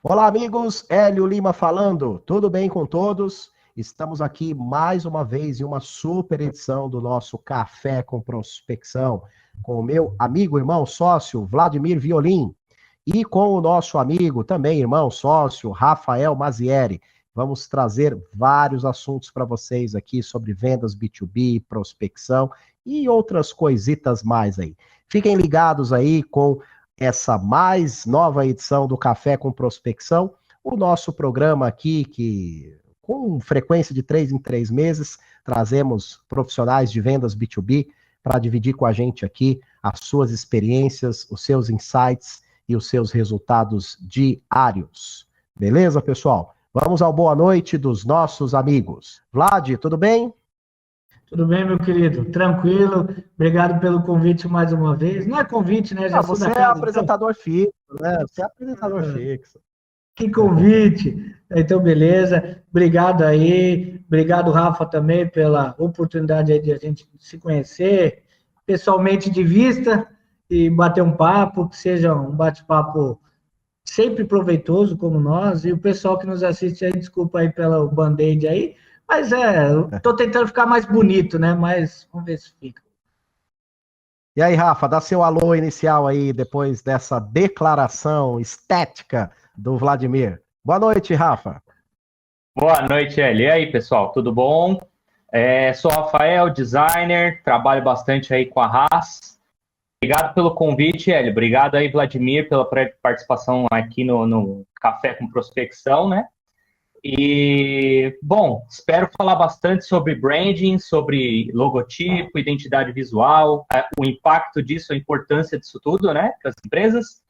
Olá, amigos. Hélio Lima falando. Tudo bem com todos? Estamos aqui mais uma vez em uma super edição do nosso Café com Prospecção, com o meu amigo, irmão, sócio, Vladimir Violim, e com o nosso amigo, também irmão, sócio, Rafael Mazieri. Vamos trazer vários assuntos para vocês aqui sobre vendas B2B, prospecção e outras coisitas mais aí. Fiquem ligados aí com essa mais nova edição do Café com Prospecção, o nosso programa aqui que, com frequência de 3 em 3 meses, trazemos profissionais de vendas B2B para dividir com a gente aqui as suas experiências, os seus insights e os seus resultados diários. Beleza, pessoal? Vamos ao boa noite dos nossos amigos. Vlad, tudo bem? Tudo bem, meu querido? Tranquilo. Obrigado pelo convite mais uma vez. Não é convite, né? Já você é apresentador fixo, né? Você é apresentador fixo. Que convite. Então, beleza. Obrigado aí. Obrigado, Rafa, também pela oportunidade aí de a gente se conhecer pessoalmente de vista e bater um papo, que seja um bate-papo sempre proveitoso como nós. E o pessoal que nos assiste aí, desculpa aí pelo band-aid aí, mas tô tentando ficar mais bonito, né? Mas vamos ver se fica. E aí, Rafa, dá seu alô inicial aí, depois dessa declaração estética do Vladimir. Boa noite, Rafa. Boa noite, Eli. E aí, pessoal, tudo bom? Sou Rafael, designer, trabalho bastante aí com a Haas. Obrigado pelo convite, Eli. Obrigado aí, Vladimir, pela participação aqui no Café com Prospecção, né? E, bom, espero falar bastante sobre branding, sobre logotipo, identidade visual, o impacto disso, a importância disso tudo, né, para as empresas,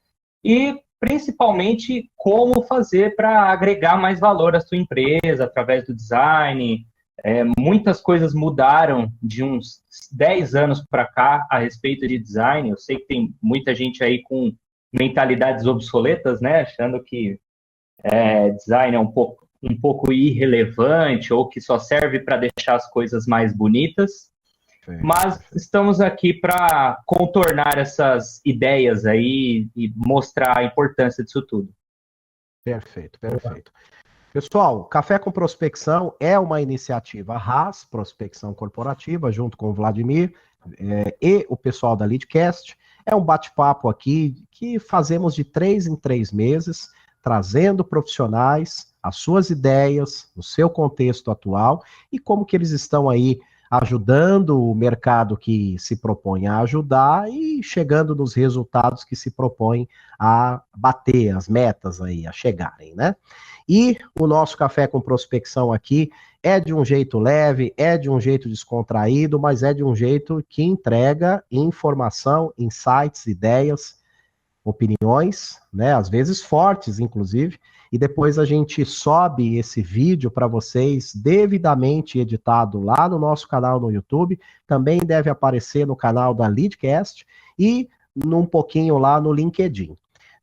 e principalmente como fazer para agregar mais valor à sua empresa através do design. Muitas coisas mudaram de uns 10 anos para cá a respeito de design. Eu sei que tem muita gente aí com mentalidades obsoletas, né, achando que design é um pouco irrelevante ou que só serve para deixar as coisas mais bonitas, mas estamos aqui para contornar essas ideias aí e mostrar a importância disso tudo. Perfeito. Pessoal, Café com Prospecção é uma iniciativa Haas, Prospecção Corporativa, junto com o Vladimir e o pessoal da Leadcast. É um bate-papo aqui que fazemos de 3 em 3 meses, trazendo profissionais, as suas ideias, o seu contexto atual e como que eles estão aí ajudando o mercado que se propõe a ajudar e chegando nos resultados que se propõem a bater, as metas aí, a chegarem, né? E o nosso Café com Prospecção aqui é de um jeito leve, é de um jeito descontraído, mas é de um jeito que entrega informação, insights, ideias, opiniões, né, às vezes fortes, inclusive, e depois a gente sobe esse vídeo para vocês devidamente editado lá no nosso canal no YouTube, também deve aparecer no canal da Leadcast e um pouquinho lá no LinkedIn.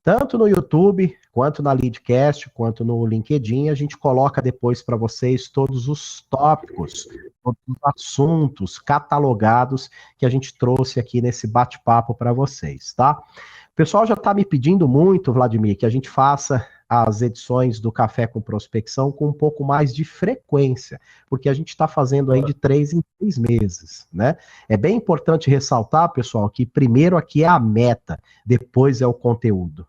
Tanto no YouTube, quanto na Leadcast, quanto no LinkedIn, a gente coloca depois para vocês todos os tópicos, todos os assuntos catalogados que a gente trouxe aqui nesse bate-papo para vocês, tá? O pessoal já está me pedindo muito, Vladimir, que a gente faça as edições do Café com Prospecção com um pouco mais de frequência, porque a gente está fazendo aí de 3 em 3 meses, né? É bem importante ressaltar, pessoal, que primeiro aqui é a meta, depois é o conteúdo.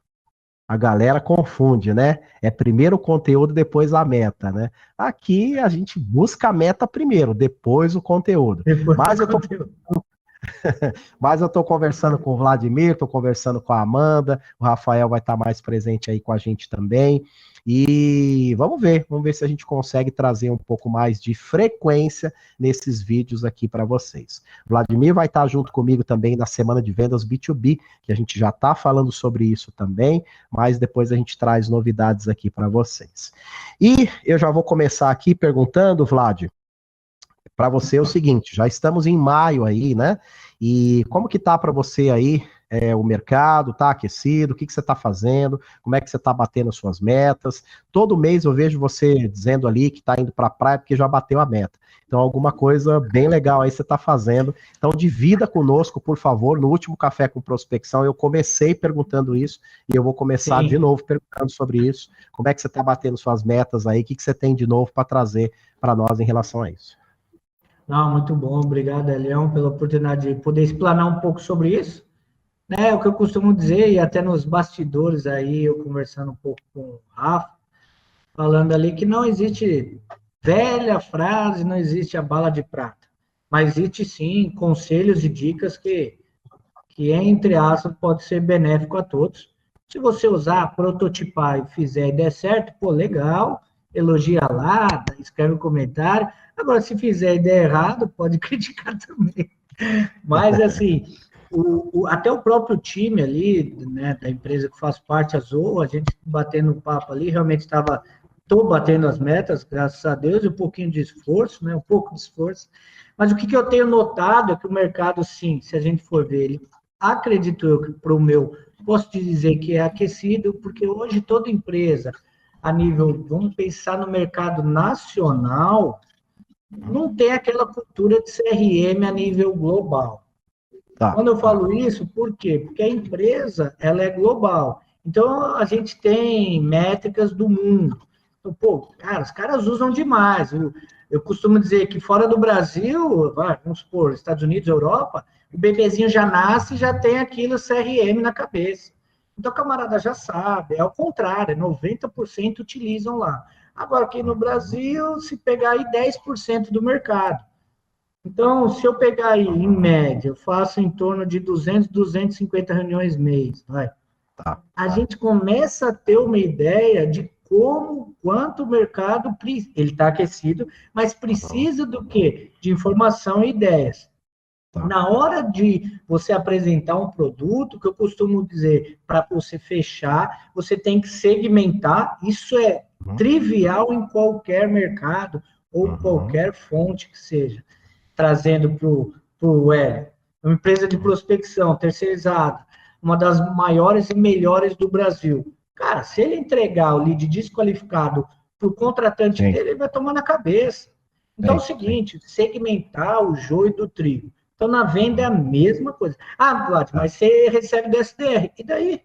A galera confunde, né? É primeiro o conteúdo, depois a meta, né? Aqui a gente busca a meta primeiro, depois o conteúdo. Mas eu estou conversando com o Vladimir, estou conversando com a Amanda, o Rafael vai estar mais presente aí com a gente também, e vamos ver se a gente consegue trazer um pouco mais de frequência nesses vídeos aqui para vocês. O Vladimir vai estar junto comigo também na semana de vendas B2B, que a gente já está falando sobre isso também, mas depois a gente traz novidades aqui para vocês. E eu já vou começar aqui perguntando, Vlad, para você é o seguinte, já estamos em maio aí, né? E como que tá para você aí o mercado, está aquecido, o que você está fazendo, como é que você está batendo as suas metas. Todo mês eu vejo você dizendo ali que está indo para a praia porque já bateu a meta. Então, alguma coisa bem legal aí você está fazendo. Então, divida conosco, por favor. No último Café com Prospecção, eu comecei perguntando isso e eu vou começar de novo perguntando sobre isso. Como é que você está batendo suas metas aí? O que você tem de novo para trazer para nós em relação a isso? Não, muito bom. Obrigado, Elião, pela oportunidade de poder explanar um pouco sobre isso. É o que eu costumo dizer, e até nos bastidores aí, eu conversando um pouco com o Rafa, falando ali que não existe velha frase, não existe a bala de prata, mas existe sim conselhos e dicas que entre aspas, pode ser benéfico a todos. Se você usar, prototipar e fizer e der certo, pô, legal, elogia lá, escreve um comentário. Agora, se fizer e der errado, pode criticar também. Mas, assim, até o próprio time ali, né, da empresa que faz parte, a Zoa, a gente batendo um papo ali, realmente estou batendo as metas, graças a Deus, e um pouquinho de esforço, né, um pouco de esforço. Mas o que eu tenho notado é que o mercado, sim, se a gente for ver ele, acredito eu que para o meu, posso te dizer que é aquecido, porque hoje toda empresa, a nível, vamos pensar no mercado nacional, não tem aquela cultura de CRM a nível global. Tá. Quando eu falo isso, por quê? Porque a empresa, ela é global. Então, a gente tem métricas do mundo. Então, pô, cara, os caras usam demais. Eu costumo dizer que fora do Brasil, vamos supor, Estados Unidos, Europa, o bebezinho já nasce e já tem aquilo CRM na cabeça. Então, a camarada já sabe. É ao contrário, 90% utilizam lá. Agora, aqui no Brasil, se pegar aí 10% do mercado. Então, se eu pegar aí, em média, eu faço em torno de 200, 250 reuniões mês, vai. A gente começa a ter uma ideia de quanto o mercado, ele está aquecido, mas precisa do quê? De informação e ideias. Na hora de você apresentar um produto, que eu costumo dizer, para você fechar, você tem que segmentar, isso é trivial em qualquer mercado ou qualquer fonte que seja. Trazendo para o Hélio, uma empresa de prospecção terceirizada, uma das maiores e melhores do Brasil. Cara, se ele entregar o lead desqualificado para o contratante dele, ele vai tomar na cabeça. Então é o seguinte, segmentar o joio do trigo. Então, na venda é a mesma coisa. Ah, Vlad, mas você recebe do SDR. E daí?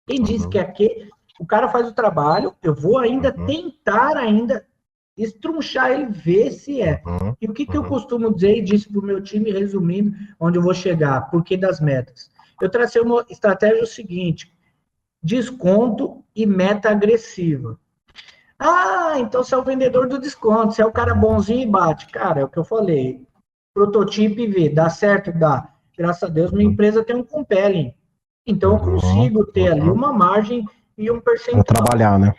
Quem disse que aqui o cara faz o trabalho, eu vou ainda tentar estrunchar ele, ver se é. E o que eu costumo dizer, e disse para o meu time, resumindo, onde eu vou chegar, por que das metas? Eu tracei uma estratégia seguinte, desconto e meta agressiva. Ah, então você é o vendedor do desconto, você é o cara bonzinho e bate. Cara, é o que eu falei, prototipo e vê, dá certo? Dá. Graças a Deus, minha empresa tem um compelling. Então, eu consigo ter ali uma margem e um percentual. Para trabalhar, né?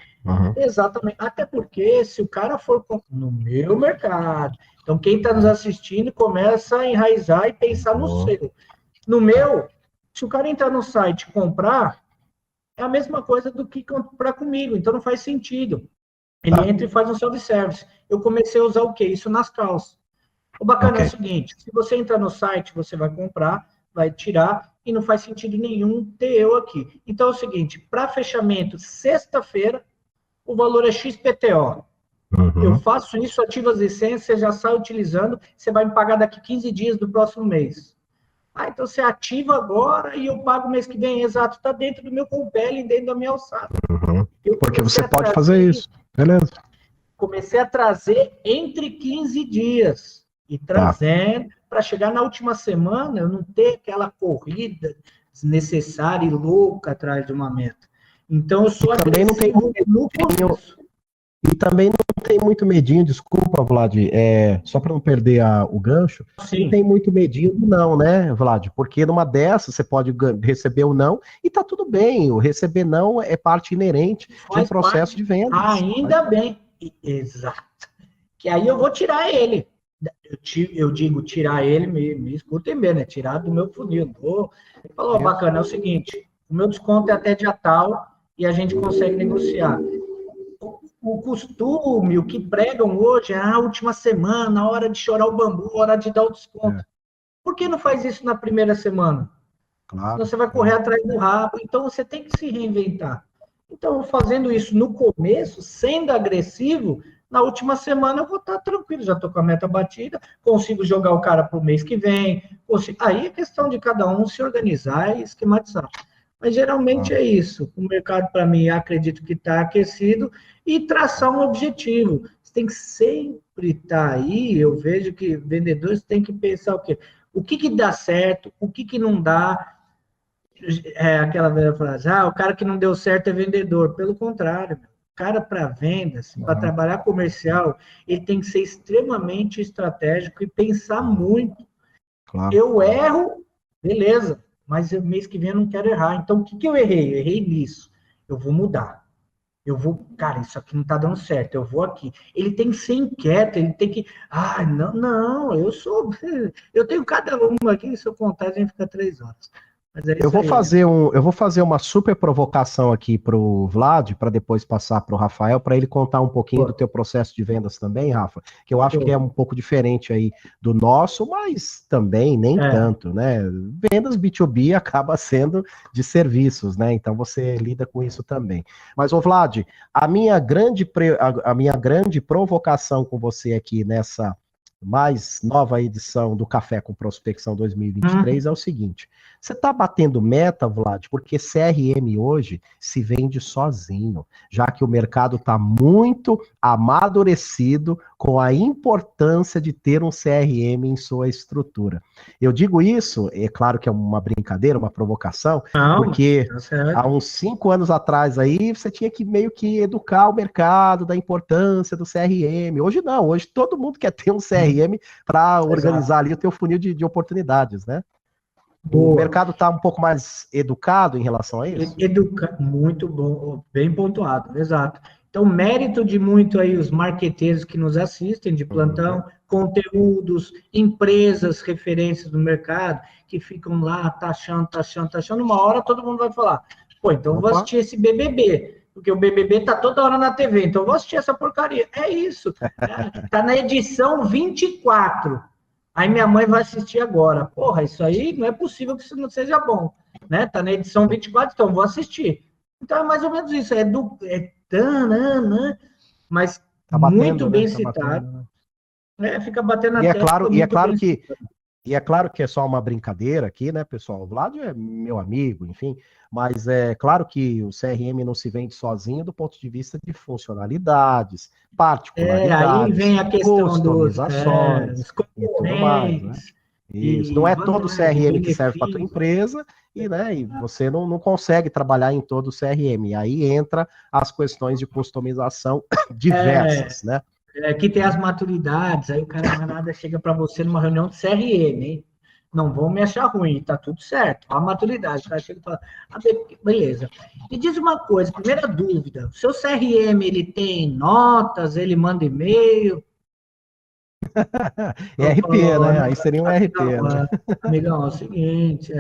Exatamente. Até porque, se o cara for no meu mercado, então quem está nos assistindo começa a enraizar e pensar no seu. No meu, se o cara entrar no site e comprar, é a mesma coisa do que comprar comigo, então não faz sentido. Ele entra e faz um self-service. Eu comecei a usar o quê? Isso nas calças. O bacana é o seguinte, se você entrar no site, você vai comprar, vai tirar, e não faz sentido nenhum ter eu aqui. Então é o seguinte, para fechamento, sexta-feira, o valor é XPTO. Eu faço isso, ativo as licenças, você já sai utilizando, você vai me pagar daqui 15 dias do próximo mês. Ah, então você ativa agora e eu pago mês que vem. Exato, está dentro do meu compelling, dentro da minha alçada. Porque você pode fazer isso. Beleza. Comecei a trazer entre 15 dias. E trazendo, para chegar na última semana, eu não ter aquela corrida desnecessária e louca atrás de uma meta. Então, eu sou também não tem E também não tem muito medinho, desculpa, Vlad, só para não perder o gancho, não tem muito medinho do não, né, Vlad? Porque numa dessas você pode receber o não e tá tudo bem, o receber não é parte inerente de um processo de venda. Ainda bem, exato. Que aí eu vou tirar ele. Eu digo tirar ele, me escutem bem, né? Tirar do meu funil. Ele falou, bacana, é o seguinte, o meu desconto é até dia tal e a gente consegue negociar. O costume, o que pregam hoje é a última semana, a hora de chorar o bambu, a hora de dar o desconto. Por que não faz isso na primeira semana? Claro. Senão você vai correr atrás do rabo. Então, você tem que se reinventar. Então, fazendo isso no começo, sendo agressivo, na última semana eu vou estar tranquilo, já estou com a meta batida, consigo jogar o cara para o mês que vem. Aí é questão de cada um se organizar e esquematizar. Mas geralmente é isso. O mercado, para mim, acredito que está aquecido e traçar um objetivo. Você tem que sempre estar aí. Eu vejo que vendedores têm que pensar o quê? O que dá certo, o que não dá. É aquela velha frase, o cara que não deu certo é vendedor. Pelo contrário, o cara para vendas, para trabalhar comercial, ele tem que ser extremamente estratégico e pensar muito. Claro. Eu erro, beleza, mas mês que vem eu não quero errar. Então, o que eu errei? Eu errei nisso. Eu vou mudar. Eu vou, cara, isso aqui não tá dando certo, eu vou aqui. Ele tem que ser inquieto, ele tem que, não, eu tenho cada uma aqui, se eu contar, a gente fica 3 horas. Eu vou fazer uma super provocação aqui para o Vlad, para depois passar para o Rafael, para ele contar um pouquinho do teu processo de vendas também, Rafa, que eu acho que é um pouco diferente aí do nosso, mas também nem tanto, né? Vendas B2B acaba sendo de serviços, né? Então você lida com isso também. Mas, ô Vlad, a minha grande provocação com você aqui nessa mais nova edição do Café com Prospecção 2023 é o seguinte: você está batendo meta, Vlad, porque CRM hoje se vende sozinho, já que o mercado está muito amadurecido com a importância de ter um CRM em sua estrutura. Eu digo isso, é claro que é uma brincadeira, uma provocação, porque há uns 5 anos atrás aí, você tinha que meio que educar o mercado da importância do CRM. Hoje não, hoje todo mundo quer ter um CRM para organizar ali o teu funil de oportunidades, né? O mercado está um pouco mais educado em relação a isso? Muito bom, bem pontuado, exato. Então, mérito de muito aí os marqueteiros que nos assistem de plantão, conteúdos, empresas, referências do mercado, que ficam lá taxando. Uma hora todo mundo vai falar, então eu vou assistir esse BBB, porque o BBB tá toda hora na TV, então eu vou assistir essa porcaria. É isso. Tá na edição 24. Aí minha mãe vai assistir agora. Porra, isso aí não é possível que isso não seja bom, né? Tá na edição 24, então vou assistir. Então é mais ou menos isso, mas tá batendo, muito bem citado. Fica batendo na tecla. E é claro que é só uma brincadeira aqui, né, pessoal? O Vlad é meu amigo, enfim, mas é claro que o CRM não se vende sozinho do ponto de vista de funcionalidades, particularidades, aí vem a questão customizações e tudo mais, né? Isso, não é todo o CRM que serve para a tua empresa e você não consegue trabalhar em todo o CRM. Aí entra as questões de customização diversas, né? Que tem as maturidades, aí o camarada chega para você numa reunião de CRM, hein? Não vão me achar ruim, tá tudo certo. A maturidade, o cara chega e fala, beleza. Me diz uma coisa, primeira dúvida, o seu CRM, ele tem notas, ele manda e-mail? RP, né? Aí seria um RP, né? Amigão, é o seguinte,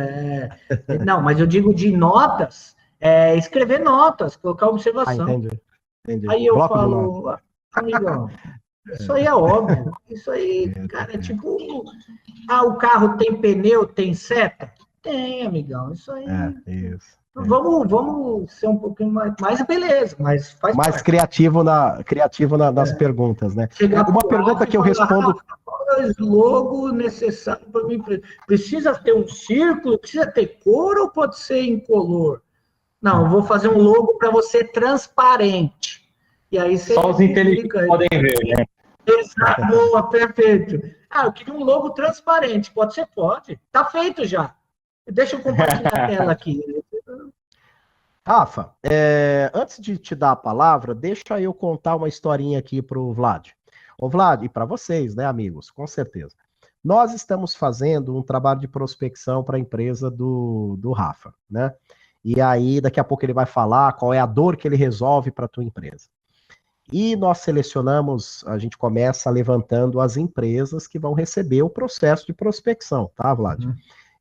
não, mas eu digo de notas, escrever notas, colocar observação. Entendi. Aí eu falo, amigão, isso aí é óbvio. Isso aí, cara, é tipo... o carro tem pneu, tem seta? Tem, amigão, isso aí. Isso. Vamos ser um pouquinho mais beleza, mas faz mais parte. Criativo nas perguntas, né? Uma pergunta que eu respondo... Qual é o logo necessário para mim? Precisa ter um círculo? Precisa ter cor ou pode ser incolor? Não, eu vou fazer um logo para você transparente. E aí você só os inteligentes podem ver, né? Exato, boa, perfeito. Eu queria um logo transparente. Pode ser? Pode. Tá feito já. Deixa eu compartilhar a tela aqui. Rafa, antes de te dar a palavra, deixa eu contar uma historinha aqui pro Vlad. Ô Vlad, e para vocês, né, amigos, com certeza. Nós estamos fazendo um trabalho de prospecção para a empresa do Rafa, né? E aí, daqui a pouco ele vai falar qual é a dor que ele resolve para a tua empresa. E nós selecionamos, a gente começa levantando as empresas que vão receber o processo de prospecção, tá, Vlad?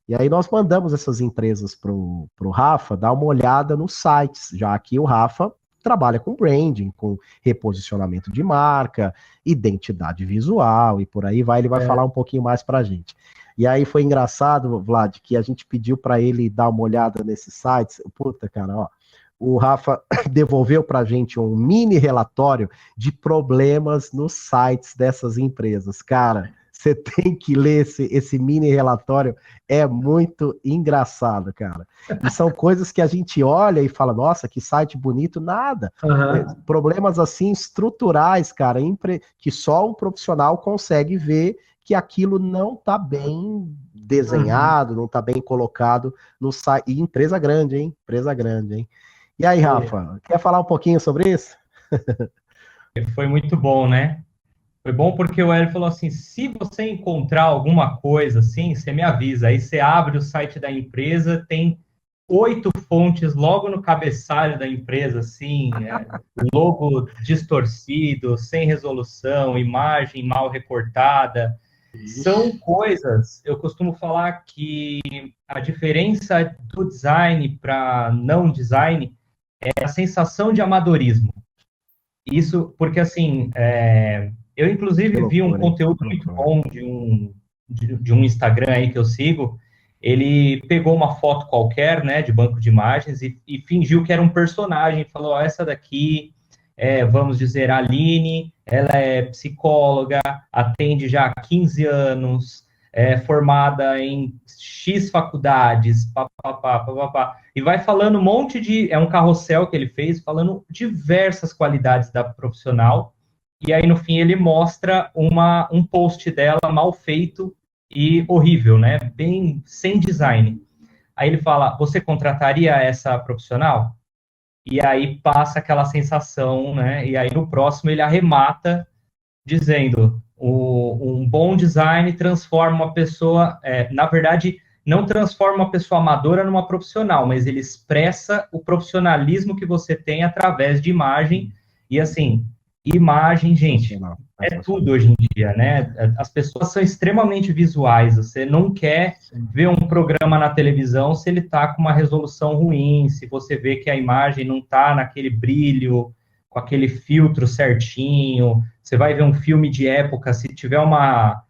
E aí nós mandamos essas empresas pro Rafa dar uma olhada nos sites, já que o Rafa trabalha com branding, com reposicionamento de marca, identidade visual e por aí vai, ele vai falar um pouquinho mais pra gente. E aí foi engraçado, Vlad, que a gente pediu para ele dar uma olhada nesses sites. Puta, cara, ó. O Rafa devolveu para a gente um mini relatório de problemas nos sites dessas empresas. Cara, você tem que ler esse mini relatório, é muito engraçado, cara. E são coisas que a gente olha e fala, nossa, que site bonito, nada. Problemas assim estruturais, cara, que só um profissional consegue ver que aquilo não está bem desenhado, não está bem colocado no site. E empresa grande, hein? Empresa grande, hein? E aí, Rafa, quer falar um pouquinho sobre isso? Foi muito bom, né? Foi bom porque o Hélio falou assim, se você encontrar alguma coisa assim, você me avisa. Aí você abre o site da empresa, tem 8 fontes logo no cabeçalho da empresa, assim, logo distorcido, sem resolução, imagem mal recortada. São coisas, eu costumo falar que a diferença do design para não design é a sensação de amadorismo. Isso porque, assim, eu inclusive vi um conteúdo muito bom de um Instagram aí que eu sigo. Ele pegou uma foto qualquer, né, de banco de imagens e fingiu que era um personagem. Falou, ó, essa daqui vamos dizer, a Aline, ela é psicóloga, atende já há 15 anos, formada em X faculdades, papapá, papapá, e vai falando um monte de... É um carrossel que ele fez, falando diversas qualidades da profissional, e aí, no fim, ele mostra um post dela mal feito e horrível, né? Bem sem design. Aí ele fala, você contrataria essa profissional? E aí passa aquela sensação, né? E aí no próximo ele arremata dizendo um bom design transforma uma pessoa, na verdade, não transforma uma pessoa amadora numa profissional, mas ele expressa o profissionalismo que você tem através de imagem. E assim, imagem, gente, é tudo hoje em dia, né? As pessoas são extremamente visuais. Você não quer ver um programa na televisão se ele está com uma resolução ruim, se você vê que a imagem não está naquele brilho, com aquele filtro certinho. Você vai ver um filme de época, se tiver uma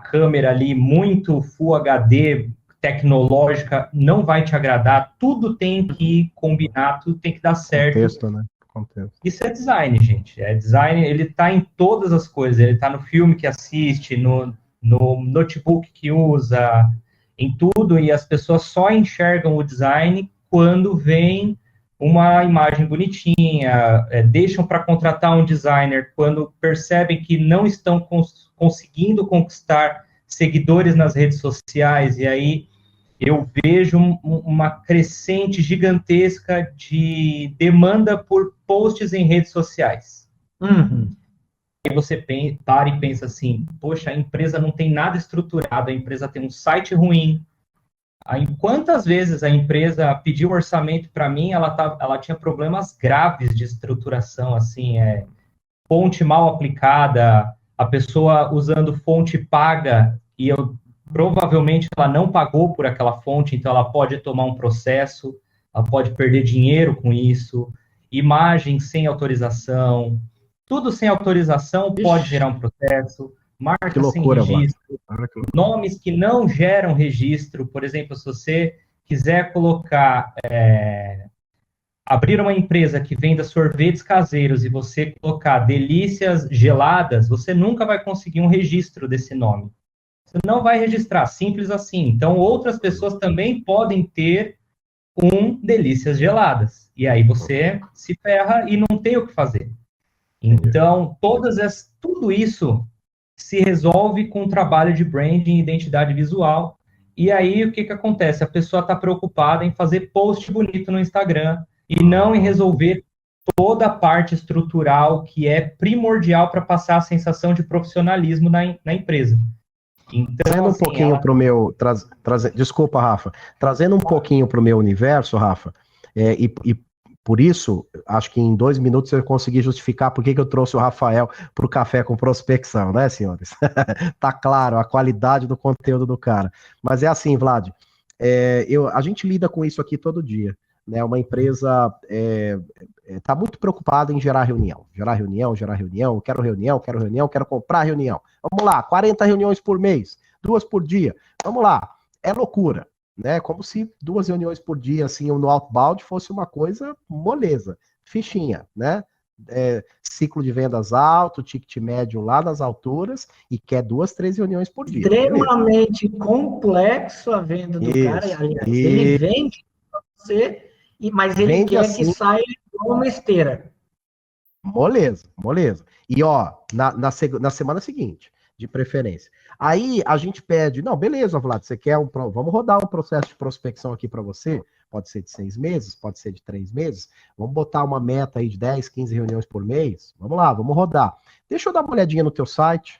câmera ali muito Full HD, tecnológica, não vai te agradar. Tudo tem que combinar, tudo tem que dar certo. Contexto, né? Contexto. Isso é design, gente. Design, ele está em todas as coisas. Ele está no filme que assiste, no notebook que usa, em tudo. E as pessoas só enxergam o design quando vem uma imagem bonitinha, deixam para contratar um designer quando percebem que não estão conseguindo conquistar seguidores nas redes sociais, e aí eu vejo uma crescente gigantesca de demanda por posts em redes sociais. Aí você para e pensa assim, poxa, a empresa não tem nada estruturado, a empresa tem um site ruim. Aí, quantas vezes a empresa pediu orçamento para mim, ela tinha problemas graves de estruturação, assim, fonte mal aplicada, a pessoa usando fonte paga, e provavelmente ela não pagou por aquela fonte, então ela pode tomar um processo, ela pode perder dinheiro com isso, imagem sem autorização, tudo sem autorização pode gerar um processo, marca sem registro, nomes que não geram registro. Por exemplo, se você quiser colocar, abrir uma empresa que venda sorvetes caseiros e você colocar delícias geladas, você nunca vai conseguir um registro desse nome. Você não vai registrar, simples assim. Então, outras pessoas também podem ter delícias geladas. E aí você se ferra e não tem o que fazer. Então, tudo isso se resolve com o trabalho de branding e identidade visual. E aí, o que acontece? A pessoa está preocupada em fazer post bonito no Instagram e não em resolver toda a parte estrutural que é primordial para passar a sensação de profissionalismo na empresa. Então, trazendo um pouquinho para o meu... Desculpa, Rafa. Trazendo um pouquinho para o meu universo, Rafa, e por isso, acho que em 2 minutos eu consegui justificar por que eu trouxe o Rafael para o Café com Prospecção, né, senhores? Tá claro, a qualidade do conteúdo do cara. Mas é assim, Vlad, a gente lida com isso aqui todo dia, né? Uma empresa está muito preocupada em gerar reunião, quero reunião, quero comprar reunião. Vamos lá, 40 reuniões por mês. 2 por dia. Vamos lá, é loucura, né? Como se 2 reuniões por dia, assim, no outbound fosse uma coisa moleza, fichinha, né? Ciclo de vendas alto, ticket médio lá nas alturas, e quer 2, 3 reuniões por dia. Extremamente complexo a venda do cara. Ele vende para você, mas ele quer assim, que saia igual uma esteira. Moleza. E ó, na semana seguinte, de preferência. Aí a gente pede, não, beleza, Vlad, você quer vamos rodar um processo de prospecção aqui para você? Pode ser de 6 meses, pode ser de 3 meses. Vamos botar uma meta aí de 10, 15 reuniões por mês? Vamos lá, vamos rodar. Deixa eu dar uma olhadinha no teu site.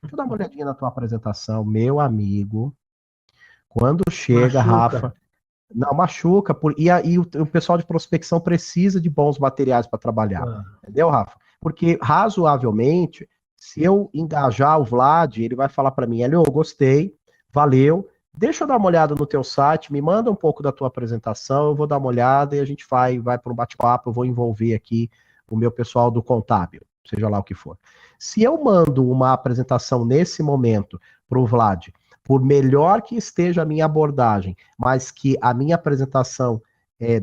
Deixa eu dar uma olhadinha na tua apresentação, meu amigo. Quando chega, Rafa... Não, machuca. E o pessoal de prospecção precisa de bons materiais para trabalhar. Entendeu, Rafa? Porque, razoavelmente, se eu engajar o Vlad, ele vai falar para mim, eu gostei, valeu, deixa eu dar uma olhada no teu site, me manda um pouco da tua apresentação, eu vou dar uma olhada e a gente vai para um bate-papo, eu vou envolver aqui o meu pessoal do contábil, seja lá o que for. Se eu mando uma apresentação nesse momento para o Vlad, por melhor que esteja a minha abordagem, mas que a minha apresentação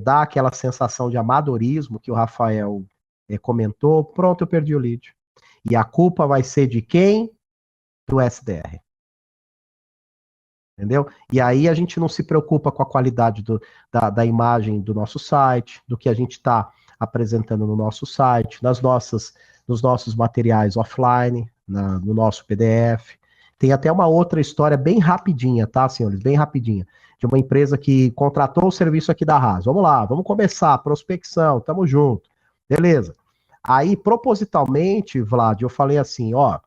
dá aquela sensação de amadorismo que o Rafael comentou, pronto, eu perdi o lead. E a culpa vai ser de quem? Do SDR. Entendeu? E aí a gente não se preocupa com a qualidade da imagem do nosso site, do que a gente está apresentando no nosso site, nos nossos materiais offline, no nosso PDF. Tem até uma outra história bem rapidinha, tá, senhores? Bem rapidinha. De uma empresa que contratou o serviço aqui da Haas. Vamos lá, vamos começar. Prospecção, tamo junto. Beleza. Aí, propositalmente, Vlad, eu falei assim, ó,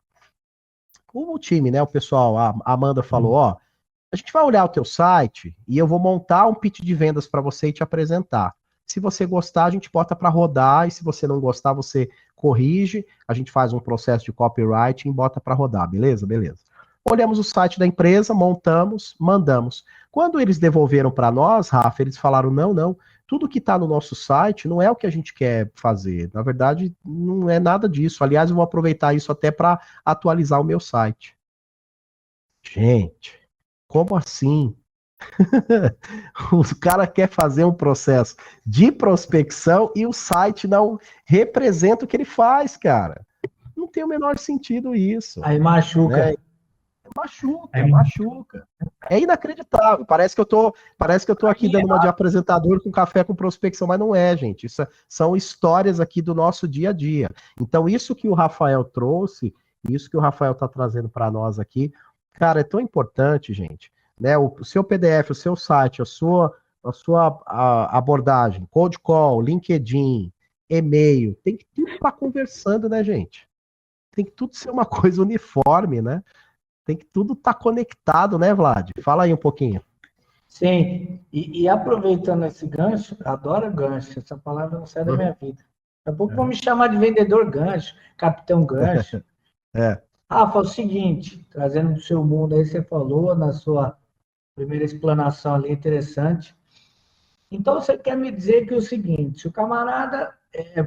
o time, né, o pessoal, a Amanda falou, ó, a gente vai olhar o teu site e eu vou montar um pitch de vendas para você e te apresentar. Se você gostar, a gente bota para rodar, e se você não gostar, você corrige, a gente faz um processo de copyright e bota para rodar, beleza? Beleza. Olhamos o site da empresa, montamos, mandamos. Quando eles devolveram para nós, Rafa, eles falaram, não, tudo que está no nosso site não é o que a gente quer fazer. Na verdade, não é nada disso. Aliás, eu vou aproveitar isso até para atualizar o meu site. Gente, como assim? O cara quer fazer um processo de prospecção e o site não representa o que ele faz, cara. Não tem o menor sentido isso. Aí machuca. Né? Machuca. É inacreditável. Parece que eu tô aqui dando uma de apresentador com café com prospecção, mas não é, gente. Isso são histórias aqui do nosso dia a dia. Então, isso que o Rafael trouxe, isso que o Rafael tá trazendo para nós aqui, cara, é tão importante, gente. Né? O seu PDF, o seu site, a sua abordagem, cold call, LinkedIn, e-mail, tem que tudo estar conversando, né, gente? Tem que tudo ser uma coisa uniforme, né? Tem que tudo estar conectado, né, Vlad? Fala aí um pouquinho. Sim, e aproveitando esse gancho, adoro gancho, essa palavra não sai da minha vida. Daqui a pouco vão me chamar de vendedor gancho, capitão gancho. Rafa, é o seguinte, trazendo do seu mundo aí, você falou na sua primeira explanação ali, interessante. Então, você quer me dizer que é o seguinte, se o camarada,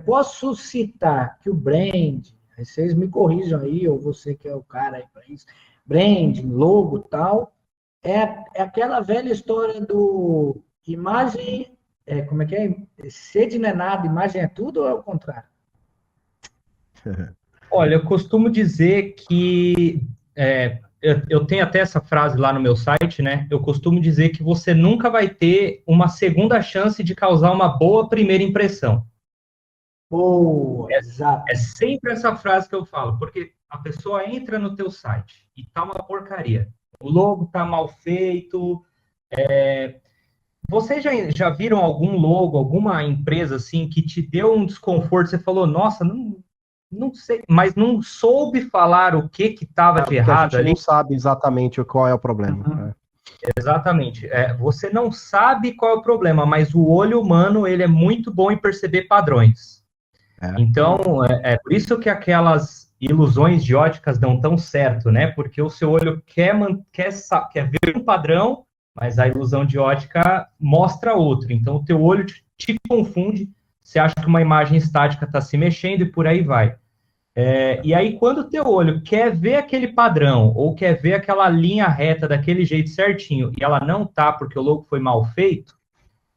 posso citar que o brand, aí vocês me corrijam aí, ou você que é o cara aí para isso, branding, logo e tal, é aquela velha história do imagem, como é que é? Sede não é nada, imagem é tudo ou é o contrário? Olha, eu costumo dizer que, eu tenho até essa frase lá no meu site, né? Eu costumo dizer que você nunca vai ter uma segunda chance de causar uma boa primeira impressão. Exato. É sempre essa frase que eu falo, porque a pessoa entra no teu site e tá uma porcaria. O logo tá mal feito. Vocês já viram algum logo, alguma empresa assim que te deu um desconforto? Você falou, nossa, não sei, mas não soube falar o que estava de errado ali. Não sabe exatamente qual é o problema. Uhum. Exatamente. Você não sabe qual é o problema, mas o olho humano ele é muito bom em perceber padrões. Então, é por isso que aquelas ilusões de óticas dão tão certo, né? Porque o seu olho quer ver um padrão, mas a ilusão de ótica mostra outro. Então, o teu olho te confunde, você acha que uma imagem estática está se mexendo e por aí vai. E aí, quando o teu olho quer ver aquele padrão, ou quer ver aquela linha reta daquele jeito certinho, e ela não tá porque o logo foi mal feito,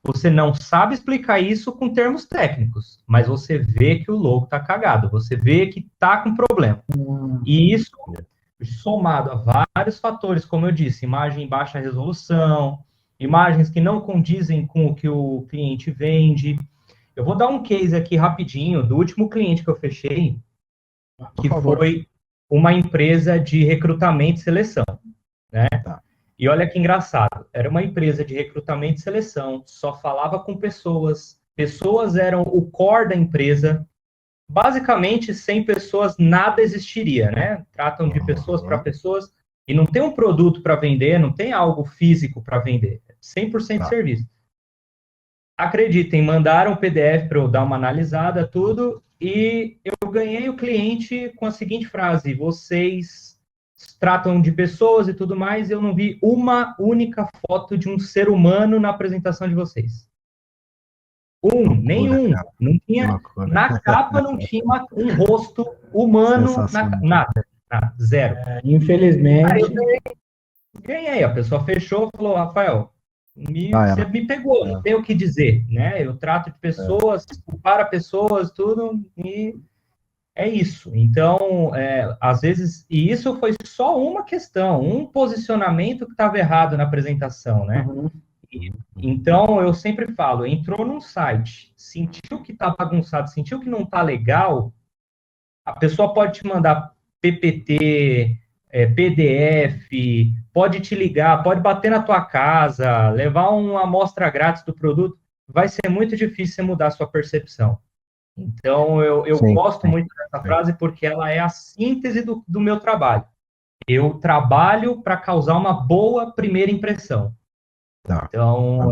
você não sabe explicar isso com termos técnicos, mas você vê que o logo tá cagado, você vê que tá com problema. E isso, somado a vários fatores, como eu disse, imagem em baixa resolução, imagens que não condizem com o que o cliente vende. Eu vou dar um case aqui rapidinho do último cliente que eu fechei, que foi uma empresa de recrutamento e seleção, né? Tá. E olha que engraçado, era uma empresa de recrutamento e seleção, só falava com pessoas, pessoas eram o core da empresa, basicamente sem pessoas nada existiria, né? Tratam de pessoas para pessoas e não tem um produto para vender, não tem algo físico para vender, 100% serviço. Acreditem, mandaram o PDF para eu dar uma analisada, tudo, e eu ganhei o cliente com a seguinte frase: vocês tratam de pessoas e tudo mais, eu não vi uma única foto de um ser humano na apresentação de vocês. Nenhum. Não tinha, na capa não tinha um rosto humano, nada, zero. Infelizmente. Aí eu ganhei, a pessoa fechou, falou: Rafael, você me pegou, não tem o que dizer, né? Eu trato de pessoas, para pessoas, tudo, e é isso. Então, às vezes, e isso foi só uma questão, um posicionamento que estava errado na apresentação, né? Então, eu sempre falo, entrou num site, sentiu que está bagunçado, sentiu que não está legal, a pessoa pode te mandar PPT, PDF, pode te ligar, pode bater na tua casa, levar uma amostra grátis do produto, vai ser muito difícil você mudar a sua percepção. Então, eu gosto muito dessa frase porque ela é a síntese do meu trabalho. Eu trabalho para causar uma boa primeira impressão. Então,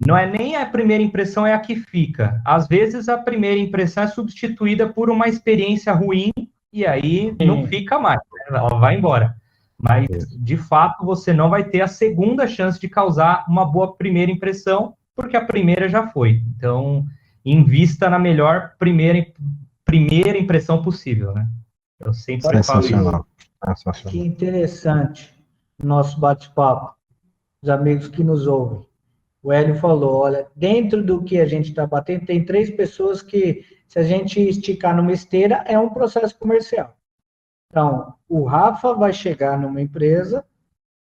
não é nem a primeira impressão, é a que fica. Às vezes, a primeira impressão é substituída por uma experiência ruim e aí não fica mais, né? Ela vai embora. Mas, de fato, você não vai ter a segunda chance de causar uma boa primeira impressão, porque a primeira já foi. Então, invista na melhor primeira impressão possível, né? Eu sempre falo isso. Que interessante nosso bate-papo, os amigos que nos ouvem. O Hélio falou, olha, dentro do que a gente está batendo, tem 3 pessoas que, se a gente esticar numa esteira, é um processo comercial. Então, o Rafa vai chegar numa empresa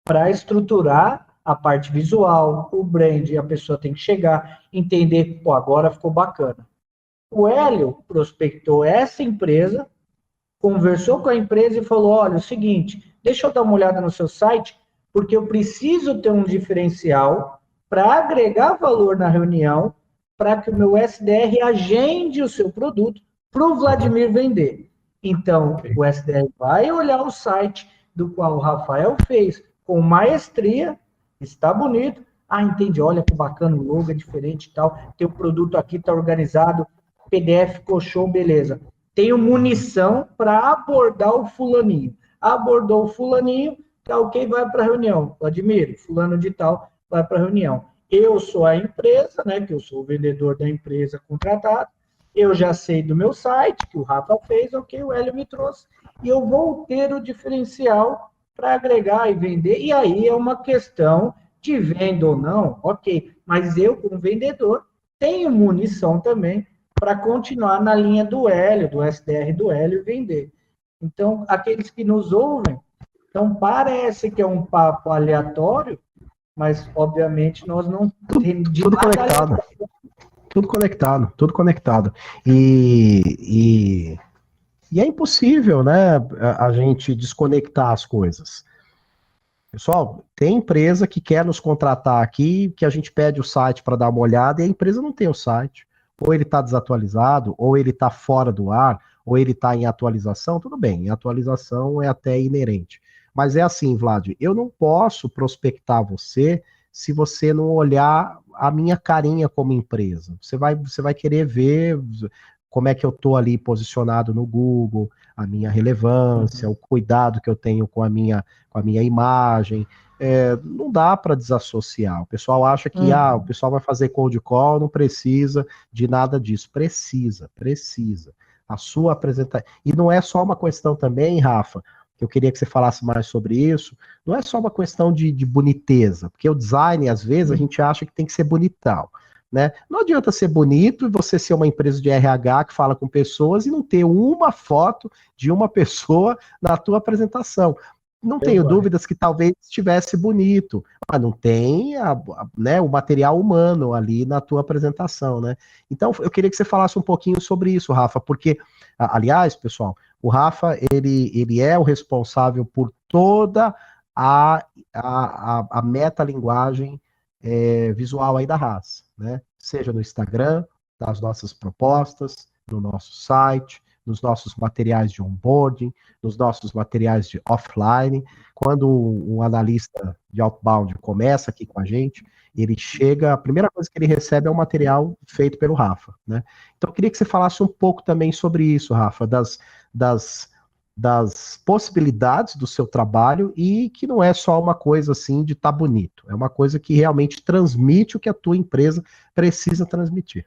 para estruturar a parte visual, o brand, a pessoa tem que chegar, entender, pô, agora ficou bacana. O Hélio prospectou essa empresa, conversou com a empresa e falou, olha, é o seguinte, deixa eu dar uma olhada no seu site, porque eu preciso ter um diferencial para agregar valor na reunião, para que o meu SDR agende o seu produto para o Vladimir vender. Então, o SDR vai olhar o site do qual o Rafael fez com maestria, está bonito. Ah, entendi, olha que bacana, o logo é diferente e tal, teu produto aqui está organizado, PDF ficou show, beleza. Tenho munição para abordar o fulaninho. Abordou o fulaninho, tá ok, vai para a reunião. Vladimir, fulano de tal, vai para a reunião. Eu sou a empresa, né, que eu sou o vendedor da empresa contratado, eu já sei do meu site, que o Rafa fez, ok, o Hélio me trouxe, e eu vou ter o diferencial para agregar e vender, e aí é uma questão de venda ou não, ok, mas eu, como vendedor, tenho munição também para continuar na linha do Hélio, do SDR do Hélio, e vender. Então, aqueles que nos ouvem, então parece que é um papo aleatório, mas, obviamente, nós não temos... Tudo conectado. Tudo conectado. E é impossível, né, a gente desconectar as coisas. Pessoal, tem empresa que quer nos contratar aqui, que a gente pede o site para dar uma olhada, e a empresa não tem o site. Ou ele está desatualizado, ou ele está fora do ar, ou ele está em atualização, tudo bem, em atualização é até inerente. Mas é assim, Vlad, eu não posso prospectar você se você não olhar a minha carinha como empresa. Você vai querer ver como é que eu estou ali posicionado no Google, a minha relevância, o cuidado que eu tenho com a minha imagem. Não dá para desassociar. O pessoal acha que o pessoal vai fazer cold call, não precisa de nada disso. Precisa. a sua apresentação. E não é só uma questão também, Rafa, que eu queria que você falasse mais sobre isso, não é só uma questão de boniteza, porque o design, às vezes, a gente acha que tem que ser bonitão, né? Não adianta ser bonito e você ser uma empresa de RH que fala com pessoas e não ter uma foto de uma pessoa na tua apresentação. Não tenho dúvidas que talvez estivesse bonito, mas não tem né, o material humano ali na tua apresentação, né? Então, eu queria que você falasse um pouquinho sobre isso, Rafa, porque, aliás, pessoal, o Rafa, ele é o responsável por toda a metalinguagem visual aí da Haas, né? Seja no Instagram, das nossas propostas, no nosso site, nos nossos materiais de onboarding, nos nossos materiais de offline. Quando um analista de outbound começa aqui com a gente, ele chega, a primeira coisa que ele recebe é um material feito pelo Rafa, né? Então, eu queria que você falasse um pouco também sobre isso, Rafa, das possibilidades do seu trabalho e que não é só uma coisa assim de estar bonito, é uma coisa que realmente transmite o que a tua empresa precisa transmitir.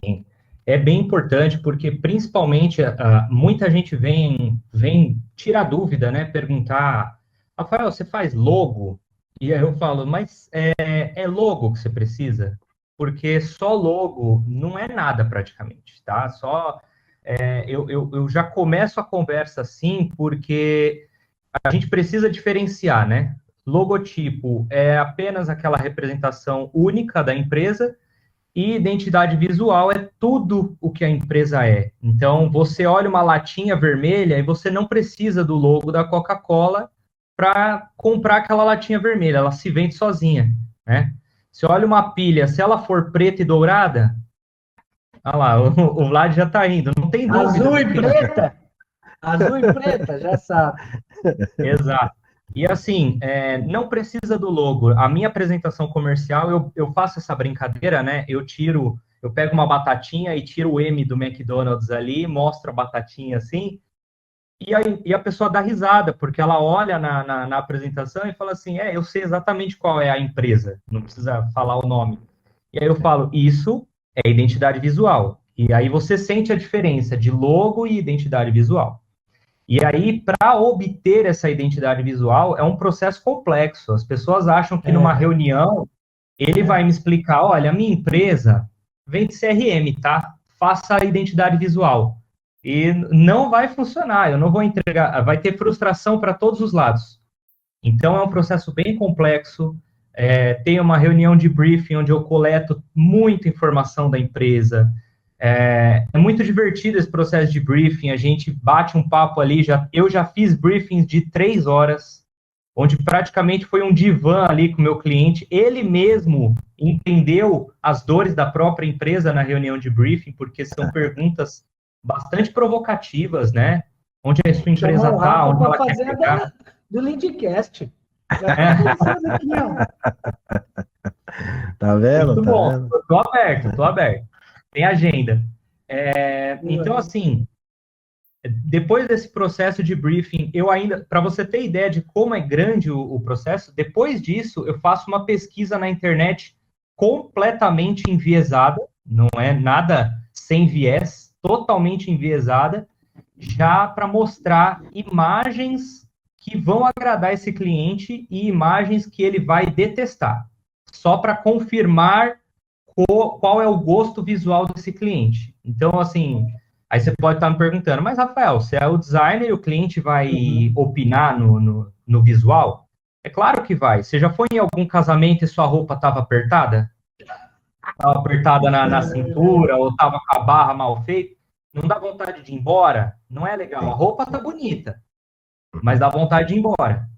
Sim. É bem importante porque, principalmente, muita gente vem tirar dúvida, né? Perguntar, Rafael, você faz logo? E aí eu falo, mas é logo que você precisa? Porque só logo não é nada praticamente, tá? Eu já começo a conversa assim porque a gente precisa diferenciar, né? Logotipo é apenas aquela representação única da empresa, e identidade visual é tudo o que a empresa é. Então, você olha uma latinha vermelha e você não precisa do logo da Coca-Cola para comprar aquela latinha vermelha, ela se vende sozinha, né? Você olha uma pilha, se ela for preta e dourada, olha lá, o Vlad já está indo, não tem dúvida. Azul e preta! Azul e preta, já sabe. Exato. E assim, não precisa do logo. A minha apresentação comercial, eu faço essa brincadeira, né? Eu pego uma batatinha e tiro o M do McDonald's ali, mostro a batatinha assim, e a pessoa dá risada, porque ela olha na apresentação e fala assim, eu sei exatamente qual é a empresa, não precisa falar o nome. E aí eu falo, isso é identidade visual. E aí você sente a diferença de logo e identidade visual. E aí, para obter essa identidade visual, é um processo complexo. As pessoas acham que numa reunião, ele vai me explicar, olha, a minha empresa vende CRM, tá? Faça a identidade visual. E não vai funcionar, eu não vou entregar, vai ter frustração para todos os lados. Então, é um processo bem complexo. Tem uma reunião de briefing onde eu coleto muita informação da empresa. É muito divertido esse processo de briefing, a gente bate um papo ali, eu já fiz briefings de 3 horas, onde praticamente foi um divã ali com o meu cliente, ele mesmo entendeu as dores da própria empresa na reunião de briefing, porque são perguntas bastante provocativas, né? Onde a sua empresa está, onde ela quer chegar. Do Leadcast. Já tá pensando aqui, ó. Tá vendo? Muito tá bom. Vendo? Tô aberto. Tem agenda. Então, assim, depois desse processo de briefing, para você ter ideia de como é grande o processo, depois disso, eu faço uma pesquisa na internet completamente enviesada, não é nada sem viés, totalmente enviesada, já para mostrar imagens que vão agradar esse cliente e imagens que ele vai detestar, só para confirmar qual é o gosto visual desse cliente. Então, assim, aí você pode estar me perguntando, mas, Rafael, você é o designer e o cliente vai opinar no visual? É claro que vai. Você já foi em algum casamento e sua roupa estava apertada? Estava apertada na cintura ou estava com a barra mal feita? Não dá vontade de ir embora? Não é legal. A roupa tá bonita, mas dá vontade de ir embora.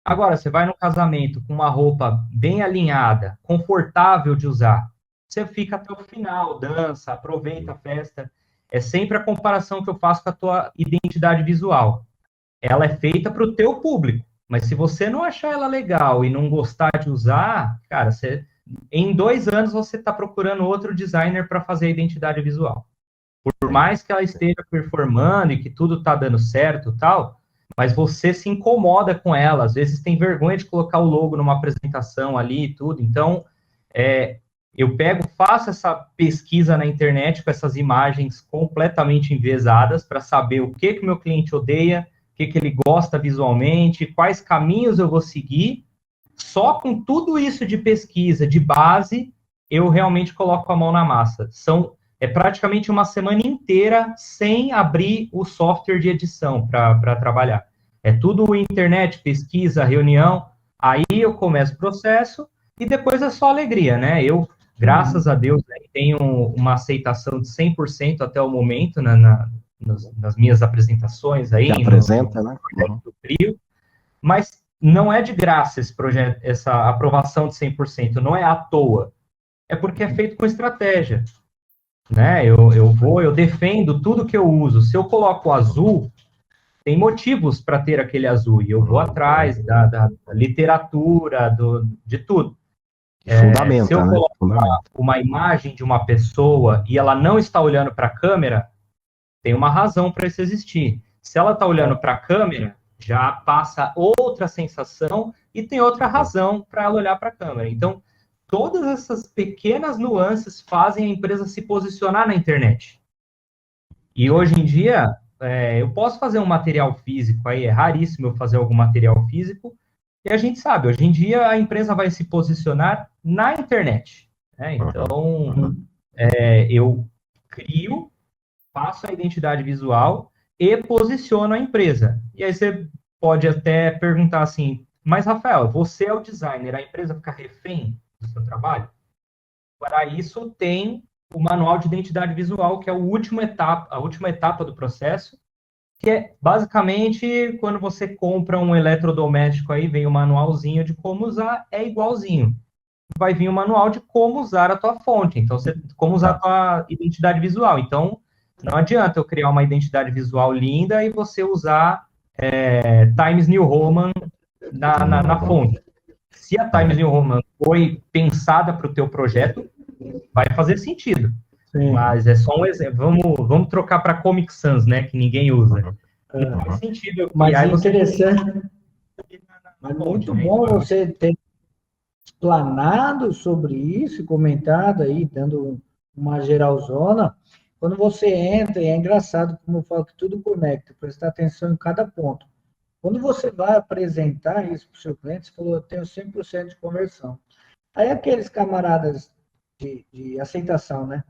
Agora, você vai no casamento com uma roupa bem alinhada, confortável de usar, você fica até o final, dança, aproveita a festa. É sempre a comparação que eu faço com a tua identidade visual. Ela é feita para o teu público, mas se você não achar ela legal e não gostar de usar, cara, em 2 anos você está procurando outro designer para fazer a identidade visual. Por mais que ela esteja performando e que tudo está dando certo e tal, mas você se incomoda com ela, às vezes tem vergonha de colocar o logo numa apresentação ali e tudo, então eu pego, faço essa pesquisa na internet com essas imagens completamente enviesadas para saber o que o meu cliente odeia, o que ele gosta visualmente, quais caminhos eu vou seguir. Só com tudo isso de pesquisa, de base, eu realmente coloco a mão na massa. É praticamente uma semana inteira sem abrir o software de edição para trabalhar. É tudo internet, pesquisa, reunião, aí eu começo o processo e depois é só alegria, né? Eu, graças a Deus, tenho uma aceitação de 100% até o momento nas minhas apresentações aí. Que apresenta, né? Do Trio, mas não é de graça esse projeto, essa aprovação de 100%, não é à toa. É porque é feito com estratégia, né? Eu defendo tudo que eu uso. Se eu coloco azul, tem motivos para ter aquele azul, e eu vou atrás da literatura, de tudo. Fundamenta, se eu coloco né? uma imagem de uma pessoa e ela não está olhando para a câmera, tem uma razão para isso existir. Se ela está olhando para a câmera, já passa outra sensação e tem outra razão para ela olhar para a câmera. Então, todas essas pequenas nuances fazem a empresa se posicionar na internet. E hoje em dia, eu posso fazer um material físico, aí é raríssimo eu fazer algum material físico, e a gente sabe, hoje em dia a empresa vai se posicionar na internet. Né? Então, eu crio, faço a identidade visual e posiciono a empresa. E aí você pode até perguntar assim, mas Rafael, você é o designer, a empresa fica refém do seu trabalho? Para isso tem o manual de identidade visual, que é a última etapa do processo, que é basicamente quando você compra um eletrodoméstico aí, vem o manualzinho de como usar, é igualzinho. Vai vir o manual de como usar a tua fonte, então como usar a tua identidade visual. Então, não adianta eu criar uma identidade visual linda e você usar Times New Roman na fonte. Se a Times New Roman foi pensada para o teu projeto, vai fazer sentido. Sim. Mas é só um exemplo. Vamos trocar para Comic Sans, né? Que ninguém usa. Não faz sentido. Mas é interessante. Mas muito bom você ter explanado sobre isso, comentado aí, dando uma geralzona. Quando você entra, e é engraçado como eu falo que tudo conecta, prestar atenção em cada ponto. Quando você vai apresentar isso para o seu cliente, você falou, eu tenho 100% de conversão. Aí aqueles camaradas de aceitação, né?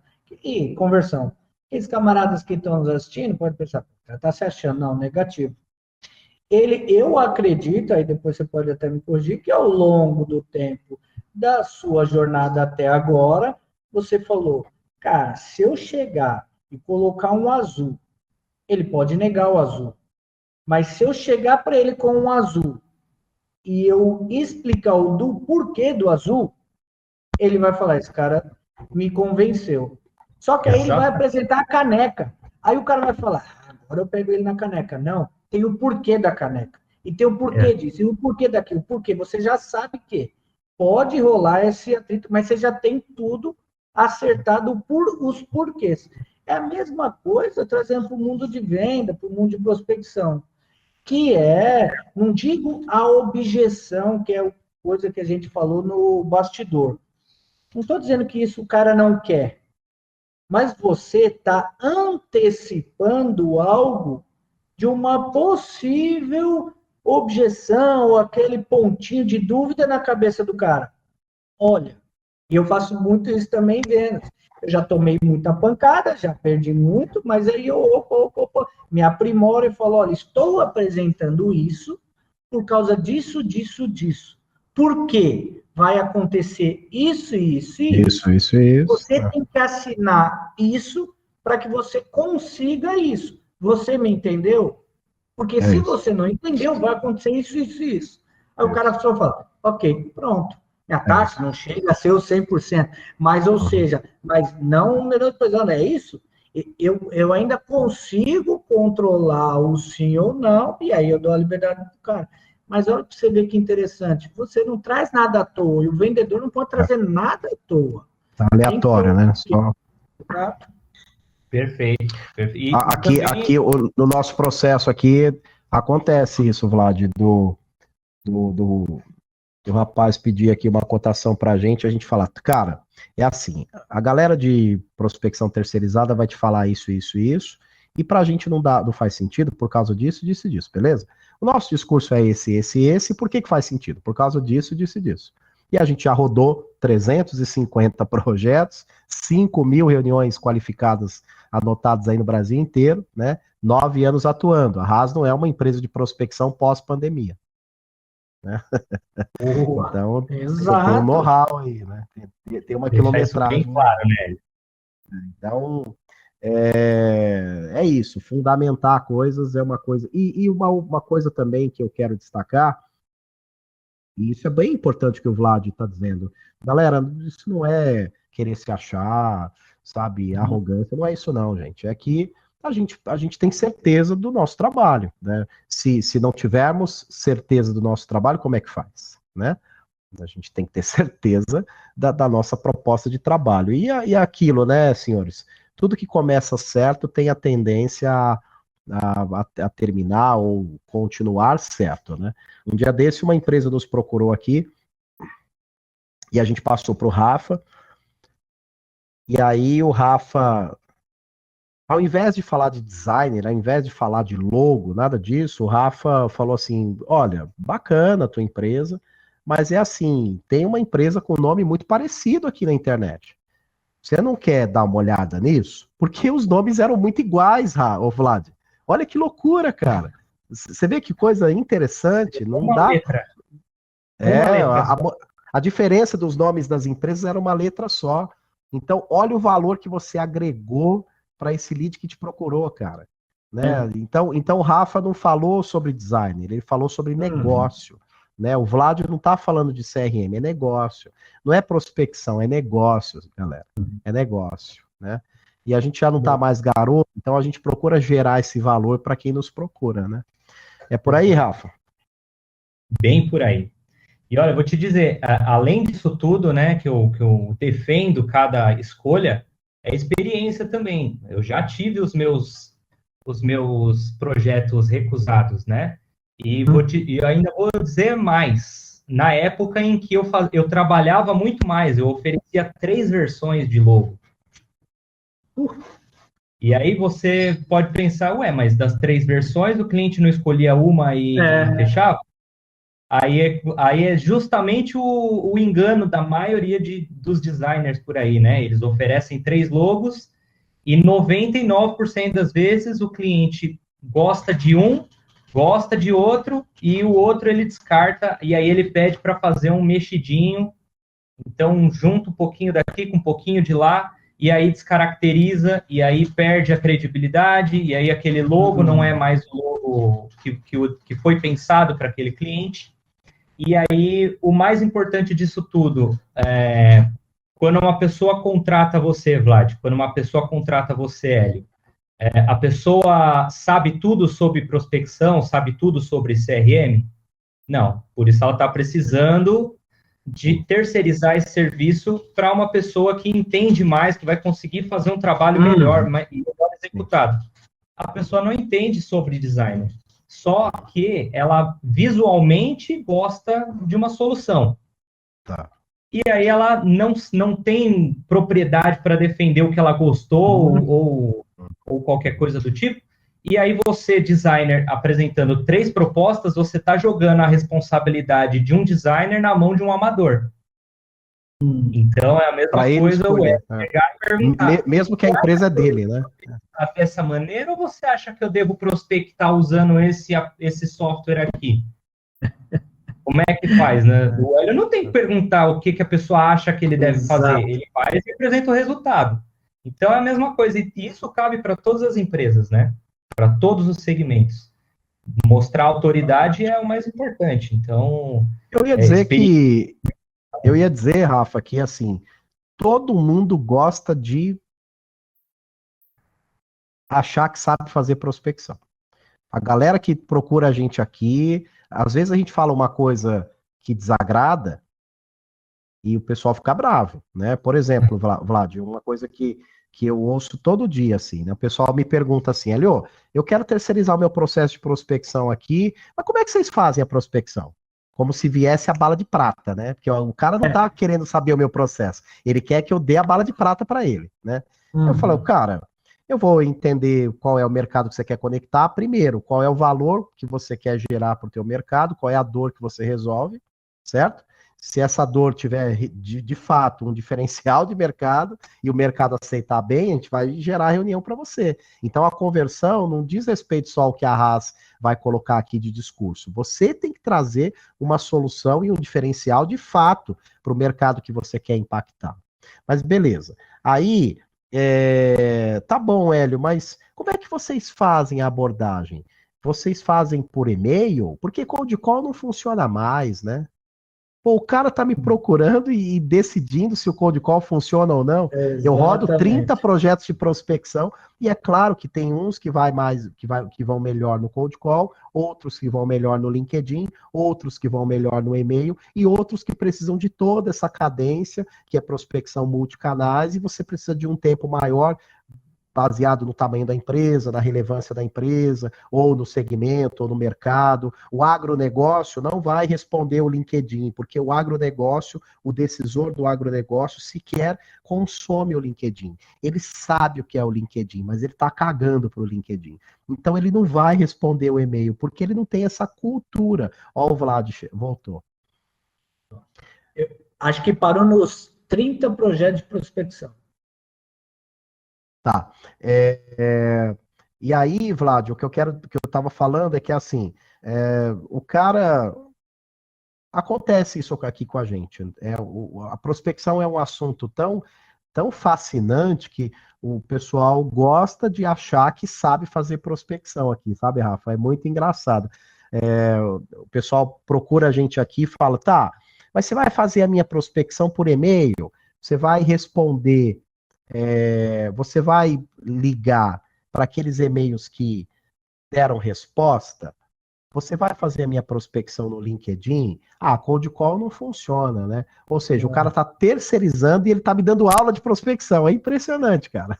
E conversão. Aqueles camaradas que estão nos assistindo, pode pensar, está se achando, não, negativo. Eu acredito, aí depois você pode até me corrigir, que ao longo do tempo da sua jornada até agora, você falou, cara, se eu chegar e colocar um azul, ele pode negar o azul. Mas se eu chegar para ele com um azul e eu explicar o do porquê do azul, ele vai falar, esse cara me convenceu. Só que aí ele vai apresentar a caneca. Aí o cara vai falar, agora eu pego ele na caneca. Não, tem o porquê da caneca. E tem o porquê disso, e o porquê daquilo. Porque você já sabe que pode rolar esse atrito, mas você já tem tudo acertado por os porquês. É a mesma coisa trazendo para o mundo de venda, para o mundo de prospecção. Que não digo a objeção, que é coisa que a gente falou no bastidor. Não estou dizendo que isso o cara não quer, mas você está antecipando algo de uma possível objeção ou aquele pontinho de dúvida na cabeça do cara. Olha, e eu faço muito isso também vendo. Eu já tomei muita pancada, já perdi muito, mas aí eu me aprimoro e falo, olha, estou apresentando isso por causa disso, disso, disso. Por quê? Vai acontecer isso e isso e isso. Você tem que assinar isso para que você consiga isso. Você me entendeu? Porque se você não entendeu, vai acontecer isso, isso e isso. Aí o cara só fala, ok, pronto. Minha taxa não chega a ser o 100%. Mas, ou seja, mas não um milhão de pessoas, é isso? Eu ainda consigo controlar o sim ou não, e aí eu dou a liberdade do cara. Mas olha para você ver que interessante. Você não traz nada à toa, e o vendedor não pode trazer nada à toa. Tá aleatório, né? Só... Perfeito. E aqui no nosso processo aqui, acontece isso, Vlad, e o rapaz pedir aqui uma cotação para a gente fala, cara, é assim, a galera de prospecção terceirizada vai te falar isso, isso, isso, e para a gente não faz sentido por causa disso, disso e disso, beleza? O nosso discurso é esse, por que faz sentido? Por causa disso, disso e disso. E a gente já rodou 350 projetos, 5.000 reuniões qualificadas anotadas aí no Brasil inteiro, né? 9 anos atuando. A Haas não é uma empresa de prospecção pós-pandemia. Né? Então, tem um know-how aí, né? Tem uma quilometragem. Bem claro, né? Então, é isso. Fundamentar coisas é uma coisa. E uma coisa também que eu quero destacar, e isso é bem importante que o Vlad está dizendo. Galera, isso não é querer se achar, sabe, arrogância, não é isso não, gente. É que a gente tem certeza do nosso trabalho, né? Se não tivermos certeza do nosso trabalho, como é que faz, né? A gente tem que ter certeza da nossa proposta de trabalho. E aquilo, né, senhores? Tudo que começa certo tem a tendência a terminar ou continuar certo, né? Um dia desse, uma empresa nos procurou aqui e a gente passou para o Rafa. E aí o Rafa, ao invés de falar de designer, ao invés de falar de logo, nada disso, o Rafa falou assim, olha, bacana a tua empresa, mas é assim, tem uma empresa com nome muito parecido aqui na internet. Você não quer dar uma olhada nisso? Porque os nomes eram muito iguais, ô Vlad. Olha que loucura, cara. Você vê que coisa interessante, não dá. Letra. A diferença dos nomes das empresas era uma letra só. Então, olha o valor que você agregou para esse lead que te procurou, cara. Né? Então, o Rafa não falou sobre design, ele falou sobre negócio. Né? O Vlad não está falando de CRM, é negócio. Não é prospecção, é negócio, galera. É negócio. Né? E a gente já não está mais garoto, então a gente procura gerar esse valor para quem nos procura. Né? É por aí, Rafa? Bem por aí. E olha, eu vou te dizer, além disso tudo, né, que eu defendo cada escolha, é experiência também. Eu já tive os meus projetos recusados, né? E eu ainda vou dizer mais. Na época em que eu trabalhava muito mais, eu oferecia 3 versões de logo. E aí você pode pensar, ué, mas das 3 versões o cliente não escolhia uma e fechava? Aí é justamente o engano da maioria dos designers por aí, né? Eles oferecem 3 logos e 99% das vezes o cliente gosta de um, gosta de outro e o outro ele descarta e aí ele pede para fazer um mexidinho. Então, junta um pouquinho daqui com um pouquinho de lá e aí descaracteriza e aí perde a credibilidade e aí aquele logo não é mais o logo que foi pensado para aquele cliente. E aí, o mais importante disso tudo, quando uma pessoa contrata você, Vlad, quando uma pessoa contrata você, Hélio, a pessoa sabe tudo sobre prospecção, sabe tudo sobre CRM? Não, por isso ela está precisando de terceirizar esse serviço para uma pessoa que entende mais, que vai conseguir fazer um trabalho melhor executado. A pessoa não entende sobre design. Só que ela visualmente gosta de uma solução. Tá. E aí ela não tem propriedade para defender o que ela gostou ou qualquer coisa do tipo. E aí você, designer, apresentando 3 propostas, você está jogando a responsabilidade de um designer na mão de um amador. Então é a mesma coisa pegar e perguntar. Mesmo que a empresa é dele, né? Dessa maneira, ou você acha que eu devo prospectar usando esse software aqui? Como é que faz, né? O Hélio não tem que perguntar o que a pessoa acha que ele deve fazer. Ele faz e apresenta o resultado. Então é a mesma coisa. E isso cabe para todas as empresas, né? Para todos os segmentos. Mostrar autoridade é o mais importante. Então, eu ia dizer, Rafa, que assim, todo mundo gosta de achar que sabe fazer prospecção. A galera que procura a gente aqui, às vezes a gente fala uma coisa que desagrada e o pessoal fica bravo, né? Por exemplo, Vlad, uma coisa que eu ouço todo dia, assim, né? O pessoal me pergunta assim, Elio, eu quero terceirizar o meu processo de prospecção aqui, mas como é que vocês fazem a prospecção? como se viesse a bala de prata, né? Porque o cara não tá querendo saber o meu processo. Ele quer que eu dê a bala de prata para ele, né? Eu falo, cara, eu vou entender qual é o mercado que você quer conectar primeiro, qual é o valor que você quer gerar para o teu mercado, qual é a dor que você resolve, certo? Se essa dor tiver, de fato, um diferencial de mercado e o mercado aceitar bem, a gente vai gerar reunião para você. Então, a conversão não diz respeito só ao que a Haas vai colocar aqui de discurso. Você tem que trazer uma solução e um diferencial de fato para o mercado que você quer impactar. Mas beleza. Aí, tá bom, Hélio, mas como é que vocês fazem a abordagem? Vocês fazem por e-mail? Porque cold call não funciona mais, né? Pô, o cara tá me procurando e decidindo se o cold call funciona ou não. Exatamente. Eu rodo 30 projetos de prospecção e é claro que tem uns que que vão melhor no cold call, outros que vão melhor no LinkedIn, outros que vão melhor no e-mail e outros que precisam de toda essa cadência, que é prospecção multicanais, e você precisa de um tempo maior baseado no tamanho da empresa, na relevância da empresa, ou no segmento, ou no mercado. O agronegócio não vai responder o LinkedIn, porque o agronegócio, o decisor do agronegócio sequer consome o LinkedIn. Ele sabe o que é o LinkedIn, mas ele está cagando para o LinkedIn. Então ele não vai responder o e-mail, porque ele não tem essa cultura. Ó, o Vlad voltou. Eu acho que parou nos 30 projetos de prospecção. Tá. E aí, Vlad, o que eu estava falando é que assim, o cara acontece isso aqui com a gente. A prospecção é um assunto tão fascinante que o pessoal gosta de achar que sabe fazer prospecção aqui, sabe, Rafa? É muito engraçado. O pessoal procura a gente aqui e fala, tá, mas você vai fazer a minha prospecção por e-mail? Você vai responder. Você vai ligar para aqueles e-mails que deram resposta? Você vai fazer a minha prospecção no LinkedIn? Cold call não funciona, né? Ou seja, o cara está terceirizando e ele está me dando aula de prospecção. É impressionante, cara.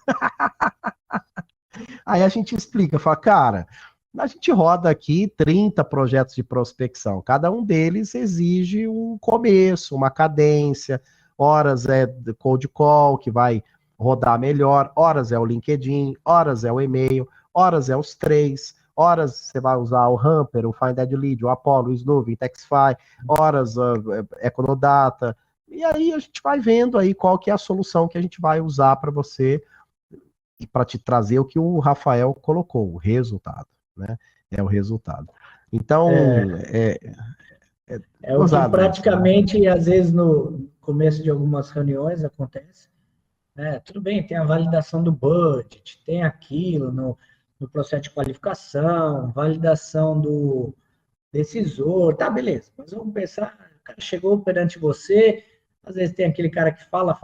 Aí a gente explica, fala, cara, a gente roda aqui 30 projetos de prospecção. Cada um deles exige um começo, uma cadência. Horas é cold call, que vai rodar melhor, horas é o LinkedIn, horas é o e-mail, horas é os 3, horas você vai usar o Hamper, o Find Ad Lead, o Apollo, o Snowvin, Taxify, horas Econodata, e aí a gente vai vendo aí qual que é a solução que a gente vai usar para você e para te trazer o que o Rafael colocou, o resultado, né? É o resultado. Então, o que praticamente, né? Às vezes, no começo de algumas reuniões acontece. Tudo bem, tem a validação do budget, tem aquilo no processo de qualificação, validação do decisor, tá, beleza. Mas vamos pensar, o cara chegou perante você, às vezes tem aquele cara que fala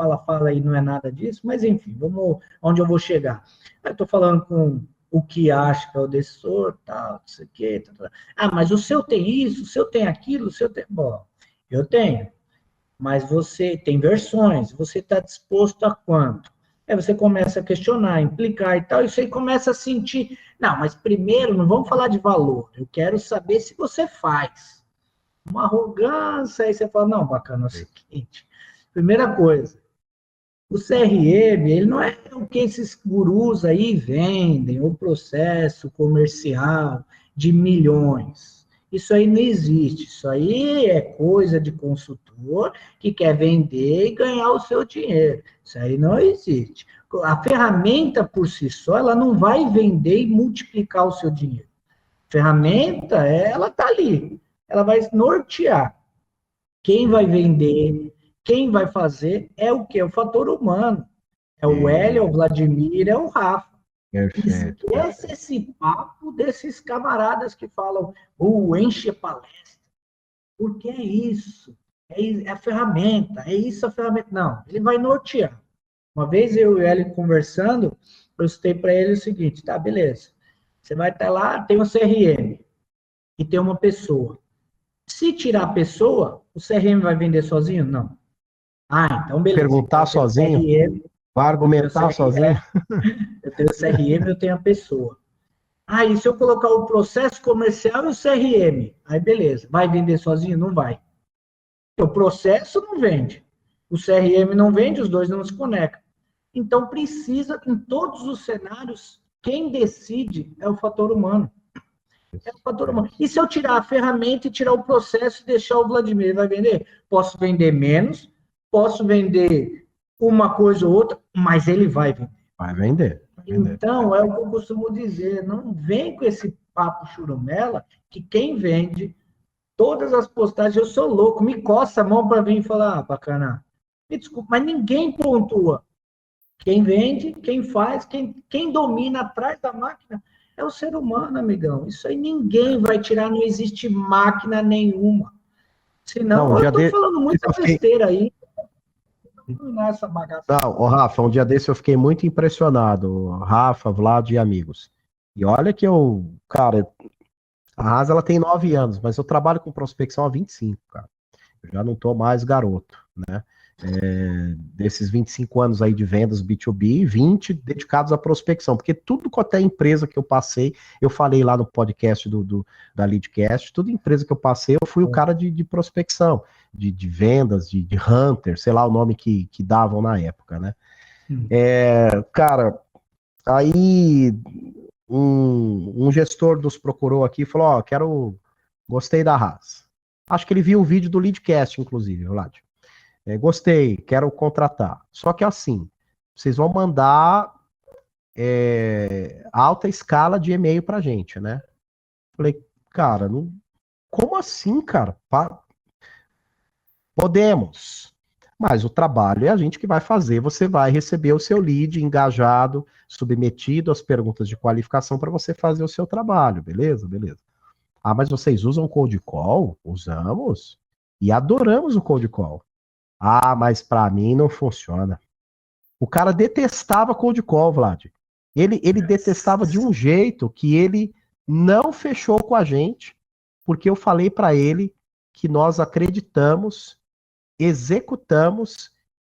e não é nada disso, mas enfim, vamos onde eu vou chegar. Eu estou falando com o que acha que é o decisor, tal, não sei o quê. Mas o seu tem isso, o seu tem aquilo, o seu tem... Bom, eu tenho. Mas você tem versões, você está disposto a quanto? Aí você começa a questionar, implicar e tal, e você começa a sentir, não, mas primeiro não vamos falar de valor, eu quero saber se você faz. Uma arrogância, aí você fala, não, bacana, é o seguinte, primeira coisa, o CRM, ele não é o que esses gurus aí vendem, o processo comercial de milhões. Isso aí não existe, isso aí é coisa de consultor que quer vender e ganhar o seu dinheiro. Isso aí não existe. A ferramenta por si só, ela não vai vender e multiplicar o seu dinheiro. A ferramenta, ela está ali, ela vai nortear. Quem vai vender, quem vai fazer, é o quê? É o fator humano. É o Hélio, é o Vladimir, é o Rafa. Perfeito. Esquece esse papo desses camaradas que falam, enche a palestra. Porque é isso. É a ferramenta. É isso a ferramenta. Não, ele vai nortear. Uma vez eu e o Hélio conversando, eu citei para ele o seguinte, tá, beleza. Você vai estar lá, tem um CRM e tem uma pessoa. Se tirar a pessoa, o CRM vai vender sozinho? Não. Então beleza. Perguntar sozinho? CRM, vai argumentar sozinho? Eu tenho o CRM, eu tenho a pessoa. Aí, se eu colocar o processo comercial e o CRM, aí beleza, vai vender sozinho? Não vai. O processo não vende, o CRM não vende, os dois não se conectam. Então, precisa, em todos os cenários, quem decide é o fator humano. É o fator humano. E se eu tirar a ferramenta e tirar o processo e deixar o Vladimir, ele vai vender? Posso vender menos, posso vender uma coisa ou outra, mas ele vai vender. Vai vender. Então, é o que eu costumo dizer, não vem com esse papo churumela, que quem vende, todas as postagens, eu sou louco, me coça a mão para vir e falar, bacana, me desculpa, mas ninguém pontua. Quem vende, quem faz, quem domina atrás da máquina é o ser humano, amigão. Isso aí ninguém vai tirar, não existe máquina nenhuma. Senão, eu estou falando muita besteira aí. Nessa bagaça. Não, Rafa, um dia desse eu fiquei muito impressionado, Rafa, Vlad e amigos. E olha que cara, a Haas ela tem 9 anos, mas eu trabalho com prospecção há 25, cara. Eu já não tô mais garoto, né? Desses 25 anos aí de vendas B2B, 20 dedicados à prospecção, porque tudo quanto é empresa que eu passei, eu falei lá no podcast da Leadcast, toda empresa que eu passei, eu fui o cara de prospecção, de vendas, de hunter, sei lá o nome que davam na época, né? Cara, aí um gestor nos procurou aqui e falou, gostei da Haas. Acho que ele viu o vídeo do Leadcast, inclusive, Vlad. Gostei, quero contratar. Só que assim, vocês vão mandar alta escala de e-mail pra gente, né? Falei, cara, como assim, cara? Podemos. Mas o trabalho é a gente que vai fazer. Você vai receber o seu lead engajado, submetido às perguntas de qualificação para você fazer o seu trabalho, beleza? Beleza. Ah, mas vocês usam cold call? Usamos. E adoramos o cold call. Ah, mas para mim não funciona. O cara detestava cold call, Vlad. Ele detestava de um jeito que ele não fechou com a gente, porque eu falei para ele que nós acreditamos, executamos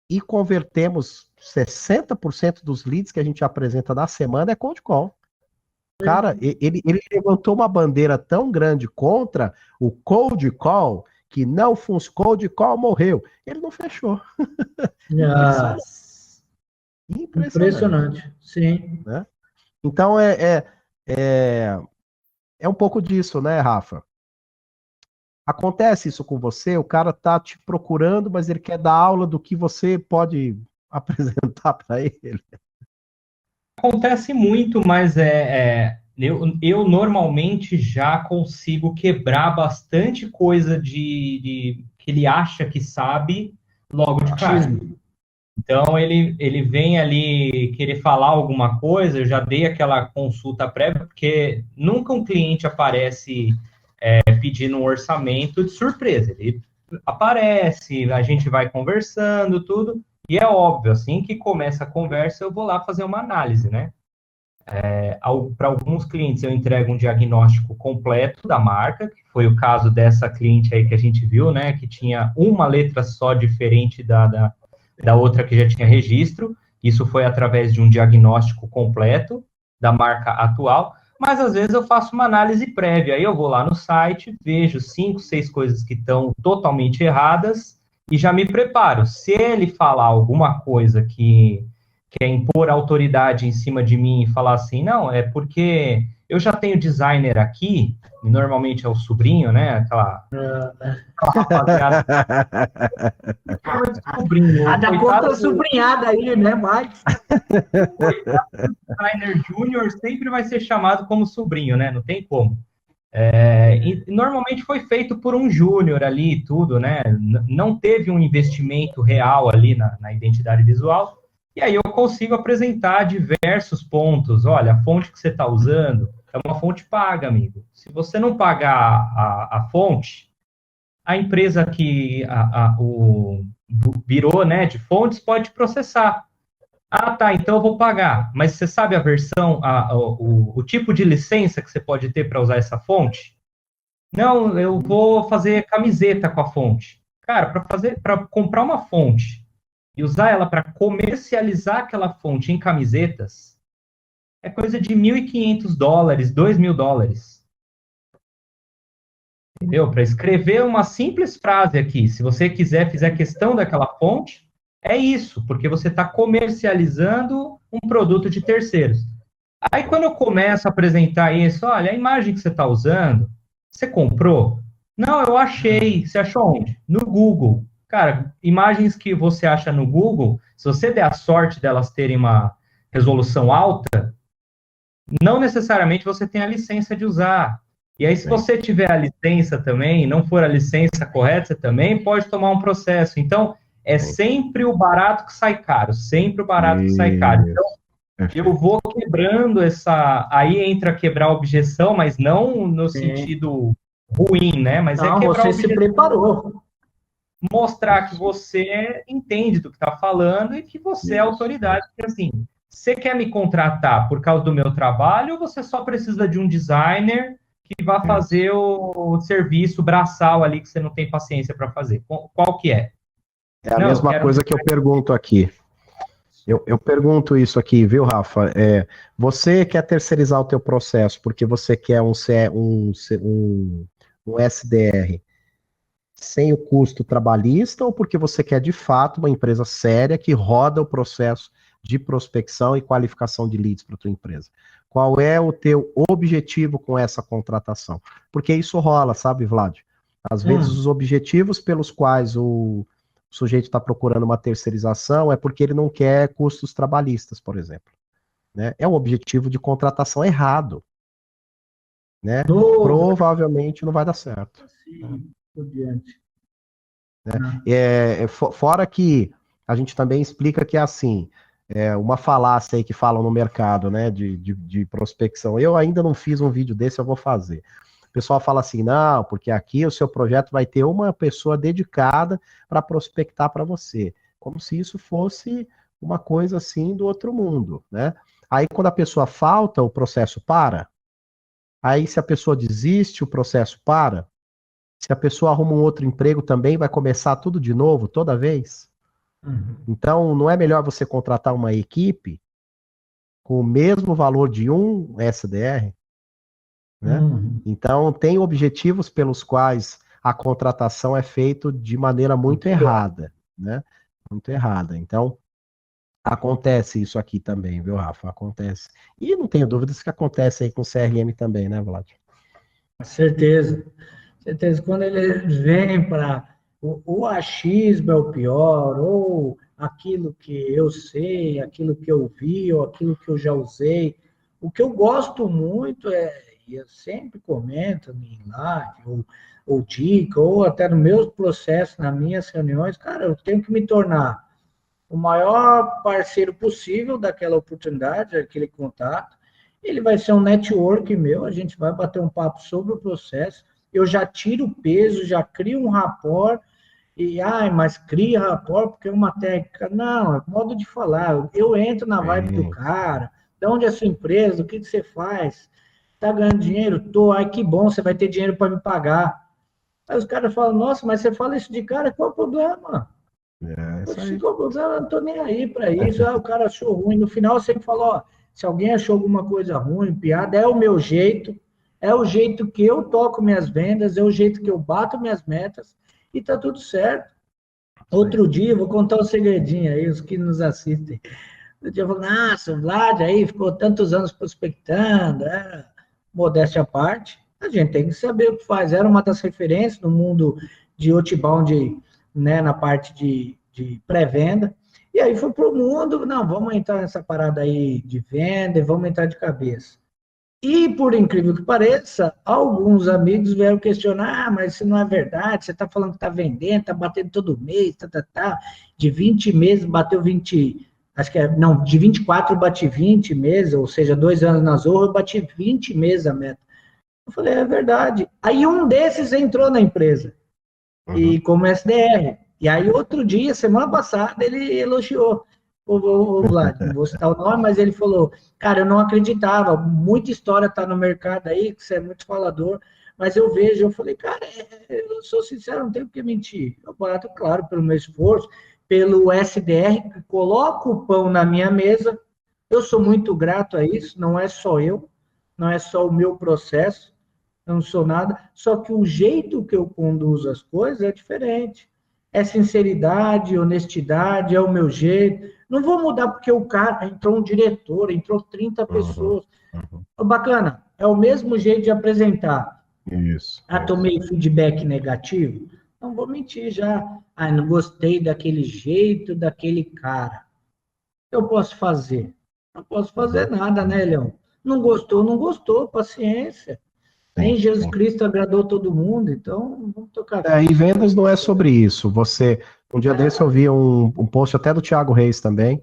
e convertemos 60% dos leads que a gente apresenta na semana é cold call. Cara, ele levantou uma bandeira tão grande contra o cold call que não funciona, cold call morreu. Ele não fechou. Impressionante. Sim. Né? Então é um pouco disso, né, Rafa? Acontece isso com você, o cara tá te procurando, mas ele quer dar aula do que você pode apresentar para ele. Acontece muito, mas eu normalmente já consigo quebrar bastante coisa que ele acha que sabe logo de cara. Então, ele vem ali querer falar alguma coisa, eu já dei aquela consulta prévia, porque nunca um cliente aparece pedindo um orçamento de surpresa. Ele aparece, a gente vai conversando, tudo, e é óbvio, assim que começa a conversa, eu vou lá fazer uma análise, né? Para alguns clientes eu entrego um diagnóstico completo da marca, que foi o caso dessa cliente aí que a gente viu, né? Que tinha uma letra só diferente da outra que já tinha registro. Isso foi através de um diagnóstico completo da marca atual, mas às vezes eu faço uma análise prévia, aí eu vou lá no site, vejo 5, 6 coisas que estão totalmente erradas e já me preparo. Se ele falar alguma coisa que quer impor autoridade em cima de mim e falar assim, não, é porque eu já tenho designer aqui, e normalmente é o sobrinho, né, aquela rapaziada. Da conta sobrinhada aí, né, Max? O designer júnior sempre vai ser chamado como sobrinho, né, não tem como. E normalmente foi feito por um júnior ali e tudo, né, não teve um investimento real ali na identidade visual. E aí eu consigo apresentar diversos pontos. Olha, a fonte que você está usando é uma fonte paga, amigo. Se você não pagar a fonte, a empresa que virou, né, de fontes pode processar. Ah, tá, então eu vou pagar. Mas você sabe a versão, o tipo de licença que você pode ter para usar essa fonte? Não, eu vou fazer camiseta com a fonte. Cara, para comprar uma fonte e usar ela para comercializar aquela fonte em camisetas, é coisa de $1.500, $2.000. Entendeu? Para escrever uma simples frase aqui, se você fizer questão daquela fonte, é isso, porque você está comercializando um produto de terceiros. Aí, quando eu começo a apresentar isso, olha, a imagem que você está usando, você comprou? Não, eu achei. Você achou onde? No Google. Cara, imagens que você acha no Google, se você der a sorte delas terem uma resolução alta, não necessariamente você tem a licença de usar. E aí, se você tiver a licença também, não for a licença correta, você também pode tomar um processo. Então, é sempre o barato que sai caro, sempre o barato que sai caro. Então, eu vou quebrando essa... Aí entra quebrar a objeção, mas não no sentido ruim, né? Mas não, é quebrar a objeção. Você se preparou. Mostrar que você entende do que está falando e que você é autoridade. Porque, assim, você quer me contratar por causa do meu trabalho ou você só precisa de um designer que vai fazer o serviço braçal ali que você não tem paciência para fazer? Qual que é? É a mesma coisa que eu pergunto aqui. Eu pergunto isso aqui, viu, Rafa? Você quer terceirizar o teu processo porque você quer um SDR sem o custo trabalhista ou porque você quer, de fato, uma empresa séria que roda o processo de prospecção e qualificação de leads para a tua empresa? Qual é o teu objetivo com essa contratação? Porque isso rola, sabe, Vlad? Às vezes os objetivos pelos quais o sujeito está procurando uma terceirização é porque ele não quer custos trabalhistas, por exemplo. Né? É um objetivo de contratação errado. Né? Provavelmente não vai dar certo. Sim, né? Fora que a gente também explica que é assim, uma falácia aí que falam no mercado, né, de prospecção. Eu ainda não fiz um vídeo desse, eu vou fazer. O pessoal fala assim, não, porque aqui o seu projeto vai ter uma pessoa dedicada para prospectar para você. Como se isso fosse uma coisa assim do outro mundo, né? Aí quando a pessoa falta, o processo para. Aí se a pessoa desiste, o processo para. Se a pessoa arruma um outro emprego também, vai começar tudo de novo, toda vez. Então, não é melhor você contratar uma equipe com o mesmo valor de um SDR? Né? Então, tem objetivos pelos quais a contratação é feita de maneira muito errada, né? Muito errada. Então, acontece isso aqui também, viu, Rafa? Acontece. E não tenho dúvidas que acontece aí com o CRM também, né, Vlad? Com certeza. Certeza. Quando eles vêm para o achismo é o pior, ou aquilo que eu sei, aquilo que eu vi, ou aquilo que eu já usei. O que eu gosto muito e eu sempre comento em live, ou dica, ou até no meu processo, nas minhas reuniões, cara, eu tenho que me tornar o maior parceiro possível daquela oportunidade, daquele contato. Ele vai ser um network meu, a gente vai bater um papo sobre o processo, eu já tiro o peso, já crio um rapport, mas cria rapport porque é uma técnica. Não, é modo de falar. Eu entro na vibe do cara, de onde é a sua empresa, o que você faz? Tá ganhando dinheiro? Tô, que bom, você vai ter dinheiro para me pagar. Aí os caras falam, nossa, mas você fala isso de cara, qual é o problema? Eu não tô nem aí para isso. O cara achou ruim. No final, eu sempre falo, ó, se alguém achou alguma coisa ruim, piada, é o meu jeito, é o jeito que eu toco minhas vendas, é o jeito que eu bato minhas metas, e tá tudo certo. Outro dia, vou contar um segredinho aí, os que nos assistem. Outro dia eu falei, nossa, o Vlad aí ficou tantos anos prospectando, modéstia à parte, a gente tem que saber o que faz. Era uma das referências no mundo de outbound, né, na parte de pré-venda, e aí foi para o mundo, não, vamos entrar nessa parada aí de venda e vamos entrar de cabeça. E, por incrível que pareça, alguns amigos vieram questionar, mas isso não é verdade, você está falando que está vendendo, está batendo todo mês, de 20 meses bateu 20, acho que não, de 24 eu bati 20 meses, ou seja, 2 anos na Zorra, eu bati 20 meses a meta. Eu falei, é verdade. Aí um desses entrou na empresa, e como SDR. E aí, outro dia, semana passada, ele elogiou o Vlad, não vou citar o nome, mas ele falou, cara, eu não acreditava, muita história está no mercado aí, que você é muito falador, mas eu vejo, eu falei, cara, eu sou sincero, não tenho por que mentir. Eu bato, claro, pelo meu esforço, pelo SDR, que coloca o pão na minha mesa, Eu sou muito grato a isso, não é só eu, não é só o meu processo, eu não sou nada, só que o jeito que eu conduzo as coisas é diferente. É sinceridade, honestidade, é o meu jeito. Não vou mudar porque o cara entrou um diretor, entrou 30 Uhum, pessoas. uhum. Bacana, é o mesmo jeito de apresentar. Isso. Tomei feedback negativo? Não vou mentir já. Não gostei daquele jeito, daquele cara. Eu posso fazer? Não posso fazer nada, né, Leão? Não gostou, não gostou, paciência. Sim, Nem Jesus sim. Cristo agradou todo mundo, então vamos tocar. E vendas não é sobre isso. Um dia desse eu vi um post até do Thiago Reis também,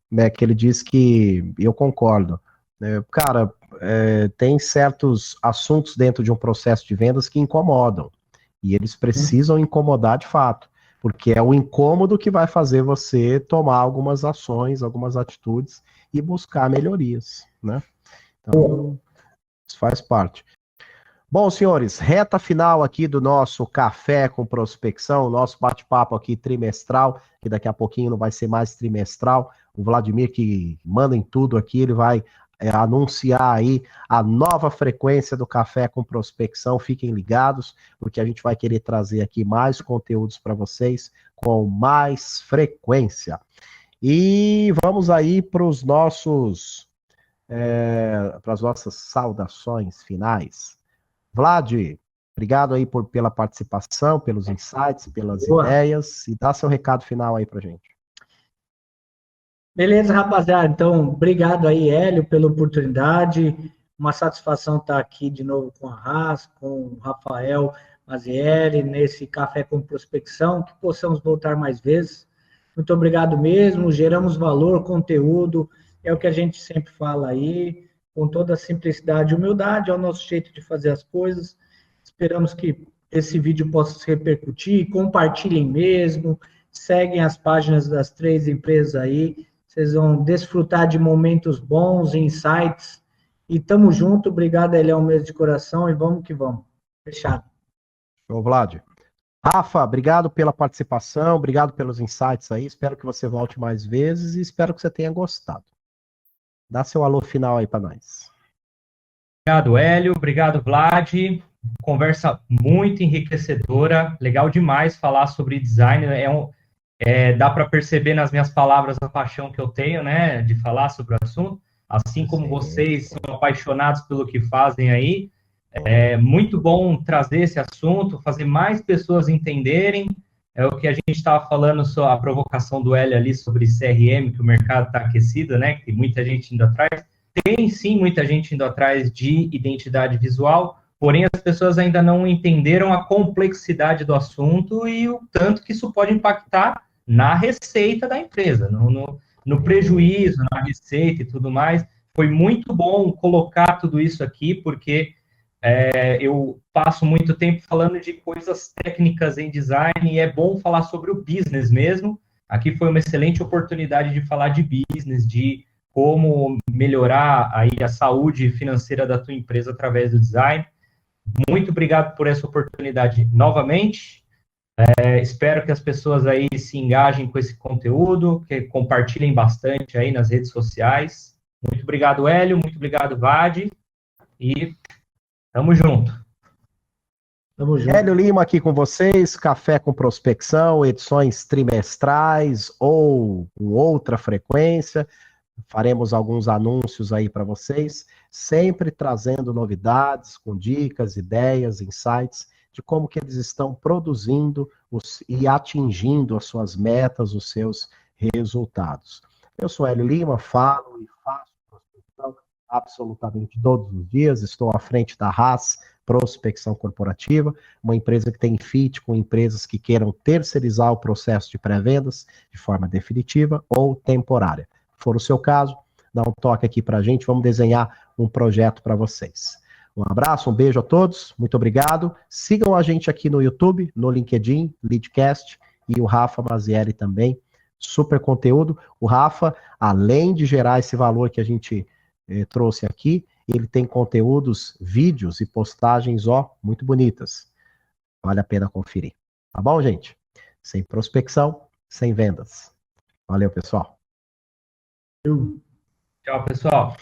né, que ele disse que, e eu concordo, né, cara, tem certos assuntos dentro de um processo de vendas que incomodam, e eles precisam incomodar de fato, porque é o incômodo que vai fazer você tomar algumas ações, algumas atitudes e buscar melhorias, né? Então, isso faz parte. Bom, senhores, reta final aqui do nosso Café com Prospecção, nosso bate-papo aqui trimestral, que daqui a pouquinho não vai ser mais trimestral. O Vladimir, que manda em tudo aqui, ele vai anunciar aí a nova frequência do Café com Prospecção. Fiquem ligados, porque a gente vai querer trazer aqui mais conteúdos para vocês com mais frequência. E vamos aí para os para as nossas saudações finais. Vlad, obrigado aí pela participação, pelos insights, pelas Boa. ideias, e dá seu recado final aí pra gente. Beleza, rapaziada. Então, obrigado aí, Hélio, pela oportunidade. Uma satisfação estar aqui de novo com a Haas, com o Rafael Mazieri, nesse Café com Prospecção, que possamos voltar mais vezes. Muito obrigado mesmo, geramos valor, conteúdo, é o que a gente sempre fala aí, com toda a simplicidade e humildade, é o nosso jeito de fazer as coisas. Esperamos que esse vídeo possa se repercutir, compartilhem mesmo, seguem as páginas das 3 empresas aí, vocês vão desfrutar de momentos bons, insights, e tamo junto, obrigado, Elião, mesmo de coração, e vamos que vamos. Fechado. Ô, Vlad. Rafa, obrigado pela participação, obrigado pelos insights aí, espero que você volte mais vezes e espero que você tenha gostado. Dá seu alô final aí para nós. Obrigado, Hélio. Obrigado, Vlad. Conversa muito enriquecedora. Legal demais falar sobre design. Dá para perceber nas minhas palavras a paixão que eu tenho, né, de falar sobre o assunto. Assim como vocês são apaixonados pelo que fazem aí, é muito bom trazer esse assunto, fazer mais pessoas entenderem. É o que a gente estava falando sobre a provocação do Hélio ali sobre CRM, que o mercado está aquecido, né, que tem muita gente indo atrás. Tem sim muita gente indo atrás de identidade visual, porém as pessoas ainda não entenderam a complexidade do assunto e o tanto que isso pode impactar na receita da empresa, no prejuízo, na receita e tudo mais. Foi muito bom colocar tudo isso aqui, porque eu passo muito tempo falando de coisas técnicas em design e é bom falar sobre o business mesmo. Aqui foi uma excelente oportunidade de falar de business, de como melhorar aí a saúde financeira da tua empresa através do design. Muito obrigado por essa oportunidade novamente. Espero que as pessoas aí se engajem com esse conteúdo, que compartilhem bastante aí nas redes sociais. Muito obrigado, Hélio. Muito obrigado, Vade. E tamo junto. Tamo junto. Hélio Lima aqui com vocês, Café com Prospecção, edições trimestrais ou com outra frequência. Faremos alguns anúncios aí para vocês, sempre trazendo novidades, com dicas, ideias, insights de como que eles estão produzindo e atingindo as suas metas, os seus resultados. Eu sou Hélio Lima, falo e faço prospecção absolutamente todos os dias, estou à frente da Haas Prospecção Corporativa, uma empresa que tem fit com empresas que queiram terceirizar o processo de pré-vendas de forma definitiva ou temporária. Se for o seu caso, dá um toque aqui para a gente, vamos desenhar um projeto para vocês. Um abraço, um beijo a todos, muito obrigado. Sigam a gente aqui no YouTube, no LinkedIn, Leadcast, e o Rafa Mazieri também, super conteúdo. O Rafa, além de gerar esse valor que a gente trouxe aqui, ele tem conteúdos, vídeos e postagens, muito bonitas. Vale a pena conferir. Tá bom, gente? Sem prospecção, sem vendas. Valeu, pessoal. Tchau, pessoal.